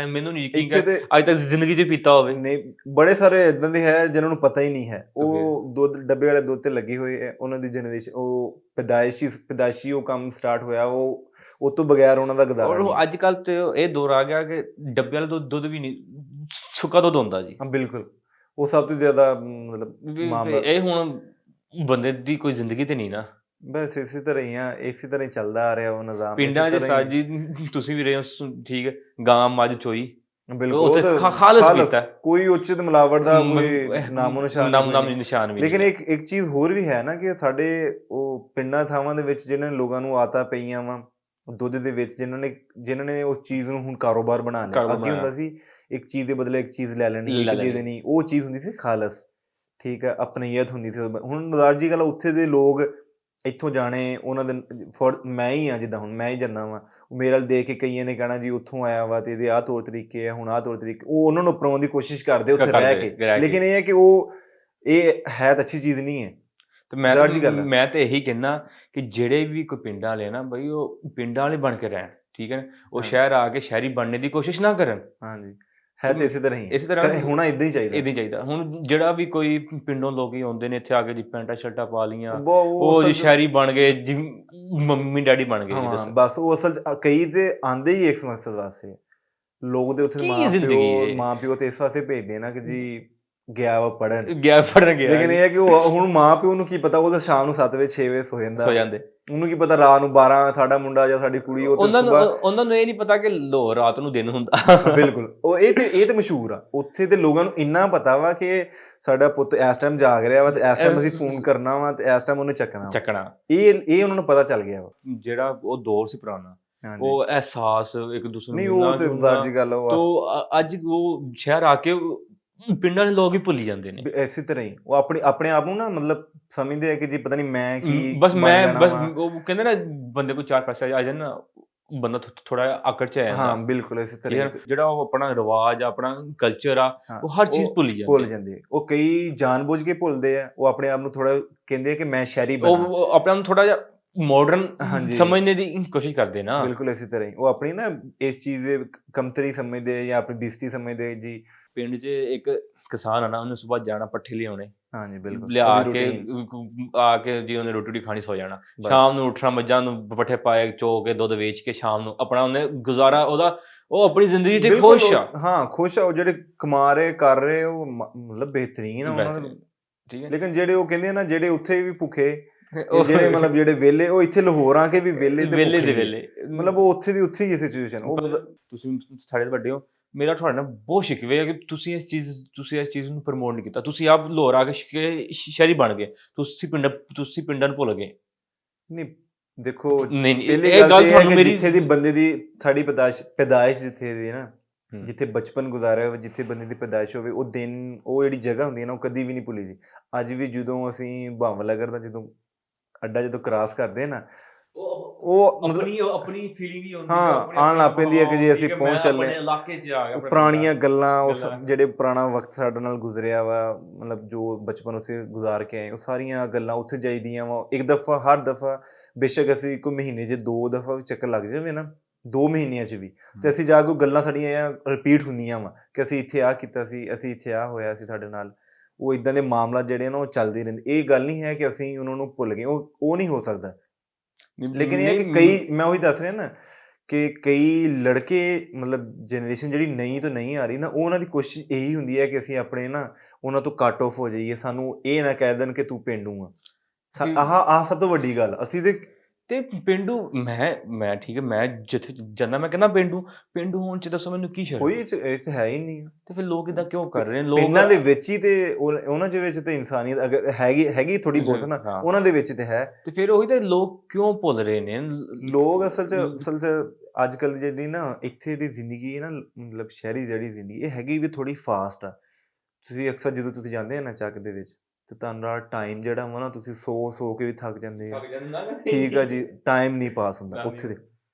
ਮੈਨੂੰ ਨਹੀਂ ਯਕੀਨ ਕਿ ਅੱਜ ਤੱਕ ਜ਼ਿੰਦਗੀ 'ਚ ਪੀਤਾ ਹੋਵੇ। ਨਹੀਂ, ਬੜੇ ਸਾਰੇ ਇਦਾਂ ਦੇ ਹੈ ਜਿਨ੍ਹਾਂ ਨੂੰ ਪਤਾ ਹੀ ਨਹੀਂ ਹੈ। ਉਹ ਦੁੱਧ ਡੱਬੇ ਵਾਲੇ ਦੁੱਧ ਤੇ ਲੱਗੇ ਹੋਏ ਹੈ, ਉਹਨਾਂ ਦੀ ਜਨਰੇਸ਼ਨ, ਉਹ ਪੈਦਾਇਸ਼ੀ ਉਹ ਕੰਮ ਸਟਾਰਟ ਹੋਇਆ, ਉਹ ਤੋਂ ਬਗੈਰ ਉਹਨਾਂ ਦਾ ਗੁਜ਼ਾਰਾ ਨਹੀਂ। ਅੱਜ ਕੱਲ੍ਹ ਤੇ ਇਹ ਦੌਰ ਆ ਗਿਆ ਕਿ ਡੱਬੇ ਵਾਲਾ ਦੁੱਧ ਵੀ ਨਹੀਂ, ਸੁੱਕਾ ਦੁੱਧ ਹੁੰਦਾ ਜੀ। ਹਾਂ ਬਿਲਕੁਲ, ਉਹ ਸਭ ਤੋਂ ਜ਼ਿਆਦਾ ਮਤਲਬ ਮਾਮਲਾ ਇਹ ਹੁਣ ਬੰਦੇ ਦੀ ਕੋਈ ਜ਼ਿੰਦਗੀ ਤੇ ਨਹੀਂ ਨਾ। ਬਸ ਇਸੇ ਤਰ੍ਹਾਂ ਹੀ ਆ, ਇਸੇ ਤਰ੍ਹਾਂ ਹੀ ਚੱਲਦਾ ਆ ਰਿਹਾ ਉਹ ਨਿਜ਼ਾਮ। ਪਿੰਡਾਂ 'ਚ ਸਾਜੀ ਤੁਸੀਂ ਵੀ ਰਹੇ ਹੋ, ਠੀਕ ਹੈ, ਗਾਂ ਮੱਝ ਚੋਈ, ਬਿਲਕੁਲ ਖਾਲਸ ਪੀਤਾ, ਕੋਈ ਉਚਿਤ ਮਿਲਾਵਟ ਦਾ ਕੋਈ ਨਾਮੋ ਨਿਸ਼ਾਨ ਵੀ। ਲੇਕਿਨ ਇੱਕ ਚੀਜ਼ ਹੋਰ ਵੀ ਹੈ ਨਾ ਕਿ ਸਾਡੇ ਉਹ ਪਿੰਡਾਂ ਥਾਵਾਂ ਦੇ ਵਿੱਚ ਜਿਹਨਾਂ ਲੋਕਾਂ ਨੂੰ ਆਦਤਾਂ ਪਈਆਂ ਵਾ ਦੁੱਧ ਦੇ ਵਿੱਚ, ਜਿਨ੍ਹਾਂ ਨੇ ਉਸ ਚੀਜ਼ ਨੂੰ ਹੁਣ ਕਾਰੋਬਾਰ ਬਣਾ ਲਿਆ। ਅੱਗੇ ਹੁੰਦਾ ਸੀ ਇੱਕ ਚੀਜ਼ ਦੇ ਬਦਲੇ ਇੱਕ ਚੀਜ਼ ਲੈ ਲੈਣੀ, ਇੱਕ ਦੇ ਦੇਣੀ, ਉਹ ਚੀਜ਼ ਹੁੰਦੀ ਸੀ ਖਾਲਸ, ਠੀਕ ਹੈ, ਆਪਣੀਅਤ ਹੁੰਦੀ ਸੀ। ਹੁਣ ਜ਼ਾਹਰੀ ਗੱਲ ਉੱਥੇ ਦੇ ਲੋਕ ਇੱਥੋਂ ਜਾਣੇ, ਉਹਨਾਂ ਦੇ ਮੈਂ ਹੀ ਹਾਂ, ਜਿੱਦਾਂ ਹੁਣ ਮੈਂ ਹੀ ਜਾਂਦਾ ਵਾਂ, ਮੇਰੇ ਵੱਲ ਦੇਖ ਕੇ ਕਈਆਂ ਨੇ ਕਹਿਣਾ ਜੀ ਉੱਥੋਂ ਆਇਆ ਵਾ ਤੇ ਇਹਦੇ ਆਹ ਤੌਰ ਤਰੀਕੇ ਆ, ਹੁਣ ਆਹ ਤੌਰ ਤਰੀਕੇ, ਉਹ ਉਹਨਾਂ ਨੂੰ ਅਪਣਾਉਣ ਦੀ ਕੋਸ਼ਿਸ਼ ਕਰਦੇ ਉੱਥੇ ਰਹਿ ਕੇ। ਲੇਕਿਨ ਇਹ ਹੈ ਕਿ ਇਹ ਹੈ ਤਾਂ ਅੱਛੀ ਚੀਜ਼ ਨਹੀਂ ਹੈ। ਤੇ ਮੈਂ ਤੇ ਇਹੀ ਕਹਿੰਦਾ ਕਿ ਜਿਹੜੇ ਵੀ ਕੋਈ ਪਿੰਡਾਂ ਵਾਲੇ ਨਾ ਬਈ, ਉਹ ਪਿੰਡਾਂ ਵਾਲੇ ਬਣ ਕੇ ਰਹਿਣ, ਠੀਕ ਹੈ। ਉਹ ਸ਼ਹਿਰ ਆ ਕੇ ਸ਼ਹਿਰੀ ਬਣਨੇ ਦੀ ਕੋਸ਼ਿਸ਼ ਨਾ ਕਰਨ। ਹਾਂਜੀ, ਹੈ ਤੇ ਇਸੇ ਤਰ੍ਹਾਂ ਹੀ ਹੋਣਾ, ਇਦਾਂ ਹੀ ਚਾਹੀਦਾ। ਹੁਣ ਜਿਹੜਾ ਵੀ ਕੋਈ ਪਿੰਡੋਂ ਲੋਕ ਹੀ ਆਉਂਦੇ ਨੇ ਇੱਥੇ ਆ ਕੇ ਜੀ ਪੈਂਟਾਂ ਸ਼ਰਟਾਂ ਪਾ ਲਈਆਂ, ਉਹ ਜੀ ਸ਼ਹਿਰੀ ਬਣ ਗਏ, ਜੀ ਮੰਮੀ ਡੈਡੀ ਬਣ ਗਏ। ਬਸ ਉਹ ਅਸਲ ਕਈ ਤੇ ਆਉਂਦੇ ਹੀ ਇੱਕ ਮਕਸਦ ਵਾਸਤੇ, ਲੋਕ ਦੇ ਉੱਥੇ ਮਾਂ ਪਿਓ ਤੇ ਇਸ ਵਾਸਤੇ ਭੇਜਦੇ ਨਾ ਕਿ ਜੀ ਗਿਆ ਵਾ ਪੜ੍ਹਨ, ਗਿਆ ਪੜ੍ਹਨ ਗਿਆ ਲੇਕਿਨ ਇਹ ਹੈ ਕਿ ਉਹ ਹੁਣ ਮਾਂ ਪਿਓ ਨੂੰ ਕੀ ਪਤਾ, ਉਹ ਤਾਂ ਸ਼ਾਮ ਨੂੰ 7 ਵਜੇ 6 ਵਜੇ ਸੋ ਜਾਂਦਾ, ਸੋ ਜਾਂਦੇ। ਉਹਨੂੰ ਕੀ ਪਤਾ ਰਾਤ ਨੂੰ 12 ਸਾਡਾ ਮੁੰਡਾ ਜਾਂ ਸਾਡੀ ਕੁੜੀ ਉਹ ਤੇ ਸੁਬਾਹ ਉਹਨਾਂ ਨੂੰ ਇਹ ਨਹੀਂ ਪਤਾ ਕਿ ਲਾਹੌਰ ਰਾਤ ਨੂੰ ਦਿਨ ਹੁੰਦਾ। ਬਿਲਕੁਲ, ਉਹ ਇਹ ਤੇ ਮਸ਼ਹੂਰ ਆ ਉੱਥੇ ਦੇ ਲੋਕਾਂ ਨੂੰ, ਇੰਨਾ ਪਤਾ ਵਾ ਕਿ ਸਾਡਾ ਪੁੱਤ ਇਸ ਟਾਈਮ ਜਾਗ ਰਿਹਾ ਵਾ ਤੇ ਇਸ ਟਾਈਮ ਅਸੀਂ ਫੋਨ ਕਰਨਾ ਵਾ ਤੇ ਇਸ ਟਾਈਮ ਉਹਨੇ ਚੱਕਣਾ, ਇਹ ਉਹਨਾਂ ਨੂੰ ਪਤਾ ਚੱਲ ਗਿਆ ਵਾ। ਜਿਹੜਾ ਉਹ ਦੌਰ ਸੀ ਪੁਰਾਣਾ, ਉਹ ਅਹਿਸਾਸ ਇੱਕ ਦੂਸਰੇ ਨਹੀਂ, ਉਹ ਤੇ ਜ਼ਾਹਿਰ ਜੀ ਗੱਲ ਉਹ ਤੋਂ ਅੱਜ ਉਹ ਸ਼ਹਿਰ ਆ ਕੇ ਪਿੰਡਾਂ ਦੇ ਲੋਕ ਹੀ ਭੁੱਲੀ ਜਾਂਦੇ ਨੇ। ਇਸੇ ਤਰ੍ਹਾਂ ਹੀ ਉਹ ਆਪਣੇ ਆਪ ਨੂੰ ਨਾ ਮਤਲਬ ਸਮਝਦੇ ਆ ਕਿ ਜੀ ਪਤਾ ਨਹੀਂ ਮੈਂ ਕੀ, ਬਸ ਉਹ ਕਹਿੰਦੇ ਨਾ ਬੰਦੇ ਕੋਲ 4 ਪੈਸੇ ਆ ਜਾਣ ਨਾ, ਬੰਦਾ ਥੋੜਾ ਆਕੜ ਚ ਆ ਜਾਂਦਾ। ਹਾਂ ਬਿਲਕੁਲ ਇਸੇ ਤਰ੍ਹਾਂ ਜਿਹੜਾ ਉਹ ਆਪਣਾ ਰਿਵਾਜ, ਆਪਣਾ ਕਲਚਰ ਆ, ਉਹ ਹਰ ਚੀਜ਼ ਭੁੱਲ ਜਾਂਦੇ। ਉਹ ਕਈ ਜਾਣਬੁੱਝ ਕੇ ਭੁੱਲਦੇ ਆ, ਉਹ ਆਪਣੇ ਆਪ ਨੂੰ ਥੋੜਾ ਕਹਿੰਦੇ ਆ ਕਿ ਮੈਂ ਸ਼ਹਿਰੀ ਬਣਾ, ਉਹ ਆਪਣੇ ਆਪ ਨੂੰ ਥੋੜਾ ਜਿਹਾ ਮਾਡਰਨ ਸਮਝਣੇ ਦੀ ਕੋਸ਼ਿਸ਼ ਕਰਦੇ ਨਾ। ਬਿਲਕੁਲ ਇਸੇ ਤਰ੍ਹਾਂ ਹੀ ਉਹ ਆਪਣੀ ਨਾ ਇਸ ਚੀਜ਼ ਦੇ ਕਮਤਰੀ ਸਮਝਦੇ ਜਾਂ ਆਪਣੀ ਬੇਇੱਜ਼ਤੀ ਸਮਝਦੇ ਜੀ। ਪਿੰਡ 'ਚ ਇੱਕ ਕਿਸਾਨ ਆ ਨਾ, ਉਹਨੇ ਸੁਬਾਹ ਜਾਣਾ ਪੱਠੇ ਲਿਆਉਣੇ, ਹਾਂਜੀ ਬਿਲਕੁਲ, ਲਿਆ ਕੇ ਆ ਕੇ ਜੀ ਉਹਨੇ ਰੋਟੀ ਖਾਣੀ, ਸੋ ਜਾਣਾ। ਸ਼ਾਮ ਨੂੰ ਉੱਠਣਾ, ਮੱਝਾਂ ਨੂੰ ਪੱਠੇ ਪਾਏ, ਚੋ ਕੇ ਦੁੱਧ ਵੇਚ ਕੇ ਸ਼ਾਮ ਨੂੰ ਆਪਣਾ ਉਹਨੇ ਗੁਜ਼ਾਰਾ, ਉਹ ਆਪਣੀ ਜ਼ਿੰਦਗੀ 'ਚ ਖੁਸ਼ ਆ। ਹਾਂ ਖੁਸ਼ ਆ, ਉਹ ਜਿਹੜੇ ਕਮਾ ਰਹੇ ਕਰ ਰਹੇ ਉਹ ਮਤਲਬ ਬਿਹਤਰੀਨ ਆ ਉਹਨਾਂ ਦੇ, ਠੀਕ ਹੈ। ਲੇਕਿਨ ਜਿਹੜੇ ਉਹ ਕਹਿੰਦੇ ਆ ਨਾ, ਜਿਹੜੇ ਉੱਥੇ ਵੀ ਭੁੱਖੇ, ਜਿਹੜੇ ਮਤਲਬ ਜਿਹੜੇ ਵਿਹਲੇ, ਉਹ ਇੱਥੇ ਲਾਹੌਰ ਆ ਕੇ ਵੀ ਵਿਹਲੇ ਦੇ ਵਿਹਲੇ, ਮਤਲਬ ਉਹ ਉੱਥੇ ਦੀ ਉੱਥੇ ਹੀ ਸਿਚੁਏਸ਼ਨ। ਉਹ ਤੁਸੀਂ ਸਾਡੇ ਵੱਡੇ ਹੋ, ਮੇਰਾ ਤੁਹਾਡੇ ਨਾਲ ਬਹੁਤ ਸ਼ਿਕਵੇ ਹੈ ਕਿ ਤੁਸੀਂ ਇਸ ਚੀਜ਼ ਨੂੰ ਪ੍ਰਮੋਟ ਨਹੀਂ ਕੀਤਾ। ਤੁਸੀਂ ਆਪ ਲਾਹੌਰ ਆ ਕੇ ਸ਼ਹਿਰੀ ਬਣ ਗਏ, ਤੁਸੀਂ ਪਿੰਡਾਂ ਨੂੰ ਭੁੱਲ ਗਏ। ਨਹੀਂ ਦੇਖੋ, ਇਹ ਗੱਲ ਤੁਹਾਨੂੰ ਮੇਰੀ, ਜਿੱਥੇ ਦੀ ਬੰਦੇ ਦੀ ਸਾਡੀ ਪੈਦਾਇਸ਼ ਜਿੱਥੇ ਦੀ ਨਾ, ਜਿੱਥੇ ਬਚਪਨ ਗੁਜ਼ਾਰਿਆ ਹੋਵੇ, ਜਿੱਥੇ ਬੰਦੇ ਦੀ ਪੈਦਾਇਸ਼ ਹੋਵੇ, ਉਹ ਦਿਨ, ਉਹ ਜਿਹੜੀ ਜਗ੍ਹਾ ਹੁੰਦੀ ਹੈ ਨਾ, ਉਹ ਕਦੀ ਵੀ ਨਹੀਂ ਭੁੱਲੀ ਦੀ। ਅੱਜ ਵੀ ਜਦੋਂ ਅਸੀਂ ਭਾਵਨਗਰ ਦਾ ਜਦੋਂ ਕ੍ਰਾਸ ਕਰਦੇ ਨਾ, ਉਹ ਆਪਣੀ ਫੀਲਿੰਗ ਹੀ ਹੁੰਦੀ ਹੈ, ਆਉਣ ਲੱਗ ਪੈਂਦੀ ਹੈ ਕਿ ਜੀ ਅਸੀਂ ਪਹੁੰਚ ਚੱਲੇ ਇਲਾਕੇ 'ਚ ਆ ਗਏ। ਪੁਰਾਣੀਆਂ ਗੱਲਾਂ, ਉਸ ਜਿਹੜੇ ਪੁਰਾਣਾ ਵਕਤ ਸਾਡੇ ਨਾਲ ਗੁਜ਼ਰਿਆ ਵਾ, ਮਤਲਬ ਜੋ ਬਚਪਨ ਉੱਥੇ ਗੁਜ਼ਾਰ ਕੇ ਆਏ, ਉਹ ਸਾਰੀਆਂ ਗੱਲਾਂ ਉੱਥੇ ਜਾਈਦੀਆਂ ਵਾ। ਇੱਕ ਦਫਾ, ਹਰ ਦਫਾ, ਬੇਸ਼ੱਕ ਅਸੀਂ ਕੋਈ ਮਹੀਨੇ 'ਚ 2 ਦਫਾ ਵੀ ਚੱਕਰ ਲੱਗ ਜਾਵੇ ਨਾ, 2 ਮਹੀਨਿਆਂ 'ਚ ਵੀ, ਤੇ ਅਸੀਂ ਜਾ ਕੇ ਗੱਲਾਂ ਸਾਡੀਆਂ ਰਿਪੀਟ ਹੁੰਦੀਆਂ ਵਾ ਕਿ ਅਸੀਂ ਇੱਥੇ ਆਹ ਕੀਤਾ ਸੀ, ਅਸੀਂ ਇੱਥੇ ਆਹ ਹੋਇਆ ਸੀ ਸਾਡੇ ਨਾਲ। ਉਹ ਇੱਦਾਂ ਦੇ ਮਾਮਲਾ ਜਿਹੜੇ ਨਾ ਉਹ ਚੱਲਦੇ ਰਹਿੰਦੇ। ਇਹ ਗੱਲ ਨਹੀਂ ਹੈ ਕਿ ਅਸੀਂ ਉਹਨਾਂ ਨੂੰ ਭੁੱਲ ਗਏ, ਉਹ ਨਹੀਂ ਹੋ ਸਕਦਾ। ਲੇਕਿਨ ਇਹ ਹੈ ਕਿ ਕਈ, ਮੈਂ ਉਹੀ ਦੱਸ ਰਿਹਾ ਨਾ ਕਿ ਕਈ ਲੜਕੇ, ਮਤਲਬ ਜਨਰੇਸ਼ਨ ਜਿਹੜੀ ਨਈ ਤੋਂ ਨਹੀਂ ਆ ਰਹੀ ਨਾ, ਉਹਨਾਂ ਦੀ ਕੋਸ਼ਿਸ਼ ਇਹੀ ਹੁੰਦੀ ਹੈ ਕਿ ਅਸੀਂ ਆਪਣੇ ਨਾ ਉਹਨਾਂ ਤੋਂ ਕੱਟ ਆਫ ਹੋ ਜਾਈਏ, ਸਾਨੂੰ ਇਹ ਨਾ ਕਹਿ ਦੇਣ ਕਿ ਤੂੰ ਪੇਂਡੂ ਆ। ਆਹ ਸਭ ਤੋਂ ਵੱਡੀ ਗੱਲ। ਅਸੀਂ ਤੇ ਪੇਂਡੂ, ਮੈਂ ਠੀਕ ਹੈ, ਮੈਂ ਜਿੱਥੇ ਜਾਂਦਾ ਮੈਂ ਕਹਿੰਦਾ ਪੇਂਡੂ ਹੋਣ 'ਚ ਦੱਸੋ ਮੈਨੂੰ ਕੀ ਸ਼ਰਮ? ਕੋਈ ਇਹ 'ਚ ਹੈ ਹੀ ਨਹੀਂ। ਤੇ ਫਿਰ ਲੋਕ ਇੱਦਾਂ ਕਿਉਂ ਕਰ ਰਹੇ ਨੇ? ਲੋਕ ਪਿੰਡਾਂ ਦੇ ਵਿੱਚ ਹੀ ਤੇ ਉਹਨਾਂ ਦੇ ਵਿੱਚ ਤੇ ਇਨਸਾਨੀਅਤ ਅਗਰ ਹੈਗੀ ਥੋੜੀ ਬਹੁਤ ਨਾ, ਉਹਨਾਂ ਦੇ ਵਿੱਚ ਤੇ ਹੈ। ਤੇ ਫਿਰ ਉਹੀ ਤੇ ਲੋਕ ਕਿਉਂ ਭੁੱਲ ਰਹੇ ਨੇ? ਲੋਕ ਅਸਲ 'ਚ ਅੱਜ ਕੱਲ੍ਹ ਜਿਹੜੀ ਨਾ ਇੱਥੇ ਦੀ ਜ਼ਿੰਦਗੀ ਨਾ, ਮਤਲਬ ਸ਼ਹਿਰੀ ਜਿਹੜੀ ਜ਼ਿੰਦਗੀ, ਇਹ ਹੈਗੀ ਵੀ ਥੋੜੀ ਫਾਸਟ ਆ। ਤੁਸੀਂ ਅਕਸਰ ਜਦੋਂ ਤੁਸੀਂ ਜਾਂਦੇ ਆ ਨਾ ਚੱਕ ਦੇ ਵਿੱਚ, ਤੇ ਤੁਹਾਡਾ ਟਾਈਮ ਜਿਹੜਾ ਵਾ ਨਾ, ਤੁਸੀਂ ਸੋ ਕੇ ਵੀ ਥੱਕ ਜਾਂਦੇ ਆ, ਠੀਕ ਆ ਜੀ, ਟਾਈਮ ਨਹੀਂ ਪਾਸ ਹੁੰਦਾ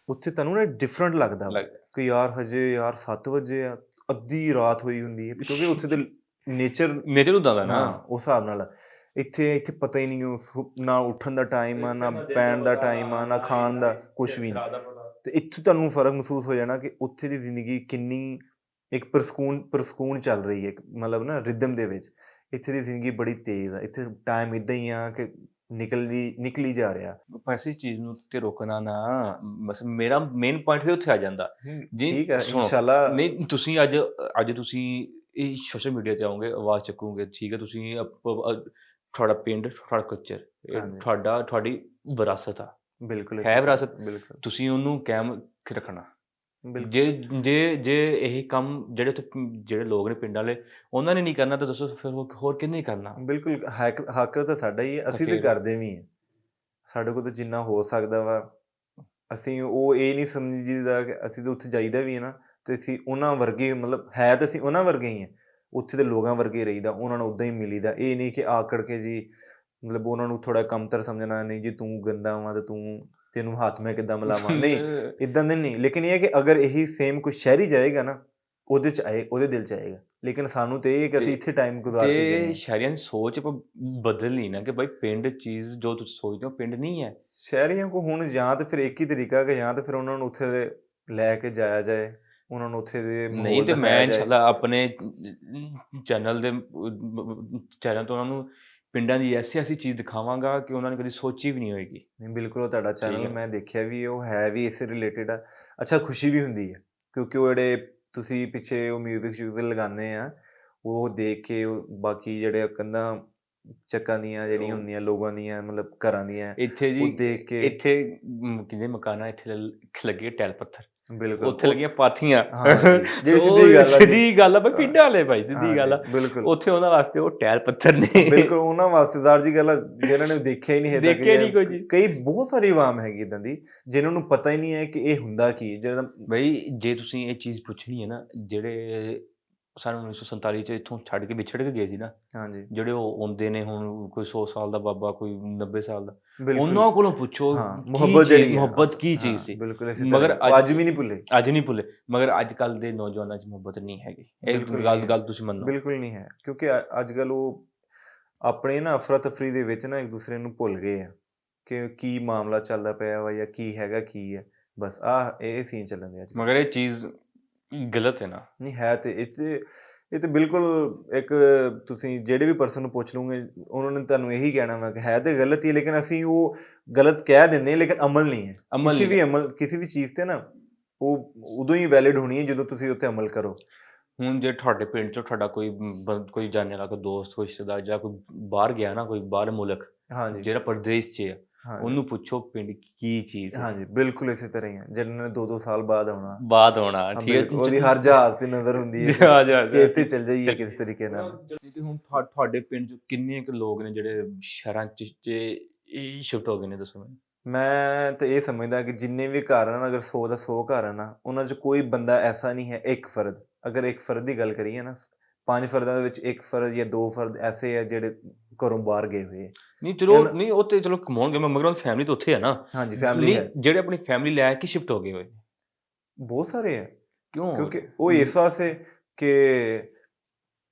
ਉੱਥੇ ਤੁਹਾਨੂੰ ਨਾ ਡਿਫਰੈਂਟ ਲੱਗਦਾ ਕਿ ਯਾਰ ਹਜੇ 7 ਵਜੇ ਆ, ਅੱਧੀ ਰਾਤ ਹੋਈ ਹੁੰਦੀ ਹੈ, ਕਿਉਂਕਿ ਉੱਥੇ ਦੇ ਨੇਚਰ ਹੁੰਦਾ ਦਾ ਨਾ, ਉਸ ਹਿਸਾਬ ਨਾਲ। ਇੱਥੇ ਪਤਾ ਹੀ ਨਹੀਂ, ਨਾ ਉੱਠਣ ਦਾ ਟਾਈਮ ਆ, ਨਾ ਪੈਣ ਦਾ ਟਾਈਮ ਆ, ਨਾ ਖਾਣ ਦਾ, ਕੁਛ ਵੀ ਨਹੀਂ। ਤੇ ਇੱਥੇ ਤੁਹਾਨੂੰ ਫਰਕ ਮਹਿਸੂਸ ਹੋ ਜਾਣਾ ਕਿ ਉੱਥੇ ਦੀ ਜ਼ਿੰਦਗੀ ਕਿੰਨੀ ਇੱਕ ਪਰਸਕੂਨ ਚੱਲ ਰਹੀ ਹੈ, ਮਤਲਬ ਨਾ ਰਿਦਮ ਦੇ ਵਿੱਚ। ਇੱਥੇ ਦੀ ਜ਼ਿੰਦਗੀ ਬੜੀ ਤੇਜ਼ ਆ, ਇੱਥੇ ਟਾਈਮ ਇੱਦਾਂ ਹੀ ਆ ਕਿ ਨਿਕਲੀ ਜਾ ਰਿਹਾ। ਐਸੀ ਚੀਜ਼ ਨੂੰ ਤੇ ਰੋਕਣਾ ਨਾ, ਬਸ ਮੇਰਾ ਮੇਨ ਪੁਆਇੰਟ ਵੀ ਉੱਥੇ ਆ ਜਾਂਦਾ ਜੀ। ਠੀਕ ਹੈ, ਇਨਸ਼ਾਅੱਲਾ। ਨਹੀਂ, ਤੁਸੀਂ ਅੱਜ ਤੁਸੀਂ ਇਹ ਸੋਸ਼ਲ ਮੀਡੀਆ 'ਤੇ ਆਓਗੇ, ਆਵਾਜ਼ ਚੱਕੋਗੇ, ਠੀਕ ਹੈ, ਤੁਸੀਂ ਤੁਹਾਡਾ ਪਿੰਡ, ਤੁਹਾਡਾ ਕਲਚਰ, ਤੁਹਾਡੀ ਵਿਰਾਸਤ ਆ, ਬਿਲਕੁਲ ਹੈ ਵਿਰਾਸਤ, ਬਿਲਕੁਲ। ਤੁਸੀਂ ਉਹਨੂੰ ਕਾਇਮ ਰੱਖਣਾ। ਜੇ ਇਹ ਕੰਮ ਜਿਹੜੇ ਲੋਕ ਨੇ ਪਿੰਡ ਵਾਲੇ, ਉਹਨਾਂ ਨੇ ਨਹੀਂ ਕਰਨਾ, ਤਾਂ ਦੱਸੋ ਫਿਰ ਹੋਰ ਕਿਹਨੇ ਕਰਨਾ? ਬਿਲਕੁਲ, ਹੱਕ ਤਾਂ ਸਾਡਾ ਹੀ ਹੈ, ਅਸੀਂ ਤੇ ਕਰਦੇ ਵੀ ਹਾਂ। ਸਾਡੇ ਕੋਲ ਤਾਂ ਜਿੰਨਾ ਹੋ ਸਕਦਾ ਵਾ, ਅਸੀਂ ਉਹ ਇਹ ਨਹੀਂ ਸਮਝੀਦਾ ਕਿ ਅਸੀਂ ਤਾਂ ਉੱਥੇ ਜਾਈਦਾ ਵੀ ਹੈ ਨਾ, ਤੇ ਅਸੀਂ ਉਹਨਾਂ ਵਰਗੇ, ਮਤਲਬ ਹੈ ਤਾਂ ਅਸੀਂ ਉਹਨਾਂ ਵਰਗੇ ਹੀ ਹਾਂ, ਉੱਥੇ ਦੇ ਲੋਕਾਂ ਵਰਗੇ ਰਹੀਦਾ, ਉਹਨਾਂ ਨੂੰ ਉੱਦਾਂ ਹੀ ਮਿਲੀਦਾ। ਇਹ ਨਹੀਂ ਕਿ ਆਕੜ ਕੇ ਜੀ, ਮਤਲਬ ਉਹਨਾਂ ਨੂੰ ਥੋੜਾ ਕਮਤਰ ਸਮਝਣਾ, ਨਹੀਂ ਜੀ ਤੂੰ ਗੰਦਾ ਵਾ ਤੇ ਤੈਨੂੰ ਹੱਥ ਮੈਂ ਕਿੱਦਾਂ ਮਿਲਾਵਾਂ, ਨਹੀਂ ਇੱਦਾਂ ਦੇ ਨਹੀਂ। ਲੇਕਿਨ ਇਹ ਹੈ ਕਿ ਅਗਰ ਇਹੀ ਸੇਮ ਕੋਈ ਸ਼ਹਿਰੀ ਜਾਏਗਾ ਨਾ, ਉਹਦੇ ਦਿਲ 'ਚ ਆਏਗਾ। ਲੇਕਿਨ ਸਾਨੂੰ ਤੇ ਇਹ ਕਿ ਅਸੀਂ ਇੱਥੇ ਟਾਈਮ ਗੁਜ਼ਾਰ ਕੇ ਗਏ। ਸ਼ਹਿਰੀਆਂ ਦੀ ਸੋਚ ਬਦਲਣੀ ਨਾ, ਕਿ ਬਾਈ ਪਿੰਡ ਚੀਜ਼ ਜੋ ਤੁਸੀਂ ਸੋਚਦੇ ਹੋ ਪਿੰਡ ਨਹੀਂ ਹੈ। ਸ਼ਹਿਰੀਆਂ ਕੋ ਹੁਣ ਜਾਂ ਤਾਂ ਫਿਰ ਇੱਕ ਹੀ ਤਰੀਕਾ ਕਿ ਜਾਂ ਤਾਂ ਫਿਰ ਉਹਨਾਂ ਨੂੰ ਉੱਥੇ ਲੈ ਕੇ ਜਾਇਆ ਜਾਏ, ਉਹਨਾਂ ਨੂੰ ਉੱਥੇ ਦੇ ਨਹੀਂ। ਤੇ ਮੈਂ ਇਨਸ਼ਾਅੱਲਾ ਆਪਣੇ ਚੈਨਲ ਤੋਂ ਉਹਨਾਂ ਨੂੰ ਪਿੰਡਾਂ ਦੀ ਐਸੀ ਚੀਜ਼ ਦਿਖਾਵਾਂਗਾ ਕਿ ਉਹਨਾਂ ਨੇ ਕਦੀ ਸੋਚੀ ਵੀ ਨਹੀਂ ਹੋਏਗੀ। ਨਹੀਂ, ਬਿਲਕੁਲ, ਉਹ ਤੁਹਾਡਾ ਚੈਨਲ ਮੈਂ ਦੇਖਿਆ ਵੀ, ਉਹ ਹੈ ਵੀ ਇਸੇ ਰਿਲੇਟਿਡ ਆ। ਅੱਛਾ, ਖੁਸ਼ੀ ਵੀ ਹੁੰਦੀ ਹੈ ਕਿਉਂਕਿ ਉਹ ਜਿਹੜੇ ਤੁਸੀਂ ਪਿੱਛੇ ਉਹ ਮਿਊਜ਼ਿਕ ਲਗਾਉਂਦੇ ਆ, ਉਹ ਦੇਖ ਕੇ ਬਾਕੀ ਜਿਹੜੇ ਕੰਧਾਂ ਚੱਕਾਂ ਦੀਆਂ ਜਿਹੜੀਆਂ ਹੁੰਦੀਆਂ ਲੋਕਾਂ ਦੀਆਂ ਮਤਲਬ ਘਰਾਂ ਦੀਆਂ ਇੱਥੇ ਜੀ ਉਹ ਦੇਖ ਕੇ ਇੱਥੇ ਕਿਹਦੇ ਮਕਾਨਾਂ ਇੱਥੇ ਲੱਗੇ ਟੈਲ ਪੱਥਰ, ਬਿਲਕੁਲ ਉੱਥੇ ਲੱਗੀਆਂ ਪਾਥੀਆਂ। ਜਿਹੜੀ ਸਿੱਧੀ ਗੱਲ ਆ ਸਿੱਧੀ ਗੱਲ ਆ ਬਈ ਪਿੰਡਾਂ ਵਾਲੇ ਭਾਈ, ਸਿੱਧੀ ਗੱਲ ਆ। ਬਿਲਕੁਲ ਉੱਥੇ ਉਹਨਾਂ ਵਾਸਤੇ ਉਹ ਟੈਲ ਪੱਥਰ ਨੇ। ਬਿਲਕੁਲ ਉਹਨਾਂ ਵਾਸਤੇਦਾਰ ਜੀ ਗੱਲ ਆ ਜਿਹਨਾਂ ਨੇ ਦੇਖਿਆ ਹੀ ਨਹੀਂ ਹੈ ਦੇਖਿਆ ਨਹੀਂ ਕੋਈ ਜੀ। ਕਈ ਬਹੁਤ ਸਾਰੀ ਆਵਾਮ ਹੈਗੀ ਇਦਾਂ ਦੀ ਜਿਨ੍ਹਾਂ ਨੂੰ ਪਤਾ ਹੀ ਨਹੀਂ ਹੈ ਕਿ ਇਹ ਹੁੰਦਾ ਕੀ ਜਿਹੜਾ ਬਈ ਜੇ ਤੁਸੀਂ ਇਹ ਚੀਜ਼ ਪੁੱਛਣੀ ਹੈ ਨਾ, ਜਿਹੜੇ ਸਾਨੂੰ 1947 ਚ ਇੱਥੋਂ ਛੱਡ ਕੇ ਵਿਛੜ ਕੇ ਗਏ ਸੀ ਨਾ, ਹਾਂਜੀ ਜਿਹੜੇ ਉਹ ਆਉਂਦੇ ਨੇ ਹੁਣ, ਕੋਈ 100 ਸਾਲ ਦਾ ਬਾਬਾ, ਕੋਈ 90 ਸਾਲ ਦਾ, ਬਿਲਕੁਲ ਉਹਨਾਂ ਕੋਲੋਂ ਪੁੱਛੋ ਮੁਹੱਬਤ ਜਿਹੜੀ ਹੈ, ਮੁਹੱਬਤ ਕੀ ਚੀਜ਼ ਸੀ। ਬਿਲਕੁਲ ਮਗਰ ਅੱਜ ਵੀ ਨਹੀਂ ਭੁੱਲੇ, ਅੱਜ ਨਹੀਂ ਭੁੱਲੇ, ਮਗਰ ਅੱਜ ਕੱਲ ਦੇ ਨੌਜਵਾਨਾਂ ਚ ਮੁਹੱਬਤ ਨਹੀਂ ਹੈਗੀ। ਇਹ ਗੱਲ ਤੁਸੀਂ ਮੰਨੋ? ਬਿਲਕੁਲ ਨਹੀਂ ਹੈ, ਕਿਉਂਕਿ ਅੱਜ ਕੱਲ ਉਹ ਆਪਣੇ ਨਾ ਅਫਰਾ ਤਫਰੀ ਦੇ ਵਿੱਚ ਨਾ ਇੱਕ ਦੂਸਰੇ ਨੂੰ ਭੁੱਲ ਗਏ ਆ ਕਿ ਕੀ ਮਾਮਲਾ ਚੱਲਦਾ ਪਿਆ ਵਾ ਜਾਂ ਕੀ ਹੈਗਾ ਕੀ ਹੈ, ਬਸ ਇਹ ਸੀਨ ਚੱਲਣ ਦੇ ਅੱਜ। ਮਗਰ ਇਹ ਚੀਜ਼ ਗਲਤ ਹੈ ਨਾ? ਨਹੀਂ ਹੈ ਤੇ ਇਹ ਤੇ ਬਿਲਕੁਲ ਇੱਕ ਤੁਸੀਂ ਜਿਹੜੇ ਵੀ ਪਰਸਨ ਨੂੰ ਪੁੱਛ ਲਓਗੇ ਉਹਨਾਂ ਨੇ ਤੁਹਾਨੂੰ ਇਹੀ ਕਹਿਣਾ ਵਾ ਕਿ ਹੈ ਤੇ ਗਲਤ ਹੀ, ਲੇਕਿਨ ਅਸੀਂ ਉਹ ਗਲਤ ਕਹਿ ਦਿੰਦੇ ਹਾਂ ਲੇਕਿਨ ਅਮਲ ਨਹੀਂ ਹੈ। ਕਿਸੇ ਵੀ ਚੀਜ਼ ਤੇ ਨਾ ਉਹ ਉਦੋਂ ਹੀ ਵੈਲਿਡ ਹੋਣੀ ਹੈ ਜਦੋਂ ਤੁਸੀਂ ਉੱਤੇ ਅਮਲ ਕਰੋ। ਹੁਣ ਜੇ ਤੁਹਾਡੇ ਪਿੰਡ ਚੋਂ ਤੁਹਾਡਾ ਕੋਈ ਜਾਣੇ ਵਾਲਾ ਕੋਈ ਦੋਸਤ, ਕੋਈ ਰਿਸ਼ਤੇਦਾਰ ਜਾਂ ਕੋਈ ਬਾਹਰ ਗਿਆ ਨਾ, ਕੋਈ ਬਾਹਰ ਮੁਲਕ, ਜਿਹੜਾ ਪ੍ਰਦੇਸ਼ 'ਚ ਆ, ਉਹਨੂੰ ਪੁੱਛੋ ਪਿੰਡ ਕੀ ਚੀਜ਼ ਹੈ। ਹਾਂਜੀ ਬਿਲਕੁਲ ਇਸੇ ਤਰ੍ਹਾਂ ਹੀ ਹੈ, ਜਿਹਨਾਂ ਨੇ 2-2 ਸਾਲ ਬਾਅਦ ਆਉਣਾ ਠੀਕ ਹੈ, ਉਹਦੀ ਹਰ ਜਹਾਜ਼ ਤੇ ਨਜ਼ਰ ਹੁੰਦੀ ਹੈ ਕਿ ਇੱਥੇ ਚੱਲ ਜਾਈਏ ਕਿਸ ਤਰੀਕੇ ਨਾਲ। ਹੁਣ ਤੁਹਾਡੇ ਪਿੰਡ 'ਚ ਕਿੰਨੇ ਕੁ ਲੋਕ ਨੇ ਜਿਹੜੇ ਸ਼ਹਿਰਾਂ 'ਚ ਸ਼ਿਫਟ ਹੋ ਗਏ ਨੇ, ਦੱਸੋ ਮੈਨੂੰ? ਮੈਂ ਤਾਂ ਇਹ ਸਮਝਦਾ ਕਿ ਜਿੰਨੇ ਵੀ ਘਰ ਹਨ, ਅਗਰ 100 ਦਾ 100 ਘਰ ਹਨ ਨਾ, ਉਹਨਾਂ 'ਚ ਕੋਈ ਬੰਦਾ ਐਸਾ ਨਹੀਂ ਹੈ, ਇੱਕ ਫਰਦ, ਅਗਰ ਇੱਕ ਫਰਦ ਦੀ ਗੱਲ ਕਰੀਏ ਨਾ, 5 ਫਰਦਾਂ ਦੇ ਵਿੱਚ ਇੱਕ ਫਰਦ ਜਾਂ 2 ਫਰਦ ਐਸੇ ਹੈ ਜਿਹੜੇ ਘਰੋਂ ਬਾਹਰ ਗਏ ਹੋਏ। ਨਹੀਂ ਚਲੋ, ਨਹੀਂ ਉਹ ਤੇ ਚਲੋ ਕਮਾਉਣਗੇ, ਮਗਰ ਉਹ ਫੈਮਿਲੀ ਤਾਂ ਉੱਥੇ ਹੈ ਨਾ। ਹਾਂਜੀ ਫੈਮਿਲੀ ਹੈ, ਜਿਹੜੇ ਆਪਣੀ ਫੈਮਿਲੀ ਲੈ ਕੇ ਸ਼ਿਫਟ ਹੋ ਗਏ ਹੋਏ ਬਹੁਤ ਸਾਰੇ ਹੈ। ਕਿਉਂ? ਕਿਉਂਕਿ ਉਹ ਇਸ ਵਾਸਤੇ ਕਿ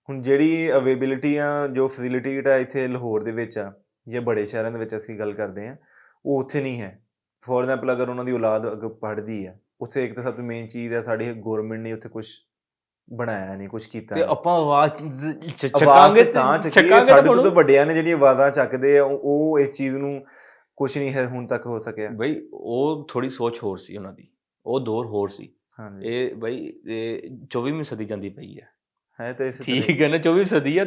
ਹੁਣ ਜਿਹੜੀ ਅਵੇਬਿਲਿਟੀ ਆ, ਜੋ ਫੈਸਿਲਿਟੀ ਆ ਇੱਥੇ ਲਾਹੌਰ ਦੇ ਵਿੱਚ ਆ ਜਾਂ ਬੜੇ ਸ਼ਹਿਰਾਂ ਦੇ ਵਿੱਚ ਅਸੀਂ ਗੱਲ ਕਰਦੇ ਹਾਂ, ਉਹ ਉੱਥੇ ਨਹੀਂ ਹੈ। ਫੋਰ ਐਗਜ਼ਾਮਪਲ ਅਗਰ ਉਹਨਾਂ ਦੀ ਔਲਾਦ ਅੱਗੇ ਪੜ੍ਹਦੀ ਹੈ, ਉੱਥੇ ਇੱਕ ਤਾਂ ਸਭ ਤੋਂ ਮੇਨ ਚੀਜ਼ ਹੈ ਸਾਡੀ ਗੌਰਮੈਂਟ ਨੇ ਉੱਥੇ ਕੁਛ ਬਣਾਇਆ ਨਹੀਂ, ਕੁਛ ਕੀਤਾ ਤੇ ਆਪਾਂ ਆਵਾਜ਼ ਚੱਕਾਂਗੇ ਤਾਂ ਚੱਕੀਏ। ਸਾਡੇ ਤੋਂ ਵੱਡਿਆਂ ਨੇ ਜਿਹੜੀਆਂ ਆਵਾਜ਼ਾਂ ਚੱਕਦੇ ਆ ਉਹ ਇਸ ਚੀਜ਼ ਨੂੰ ਕੁਛ ਨਹੀਂ ਹੈ ਹੁਣ ਤੱਕ ਹੋ ਸਕਿਆ। ਬਈ ਉਹ ਥੋੜੀ ਸੋਚ ਹੋਰ ਸੀ ਉਹਨਾਂ ਦੀ, ਉਹ ਦੌਰ ਹੋਰ ਸੀ। ਇਹ ਬਈ ਇਹ 24ਵੀਂ ਸਦੀ ਜਾਂਦੀ ਪਈ ਹੈ ਤਾਂ ਠੀਕ ਹੈ ਨਾ, 24ਵੀਂ ਸਦੀ ਆ,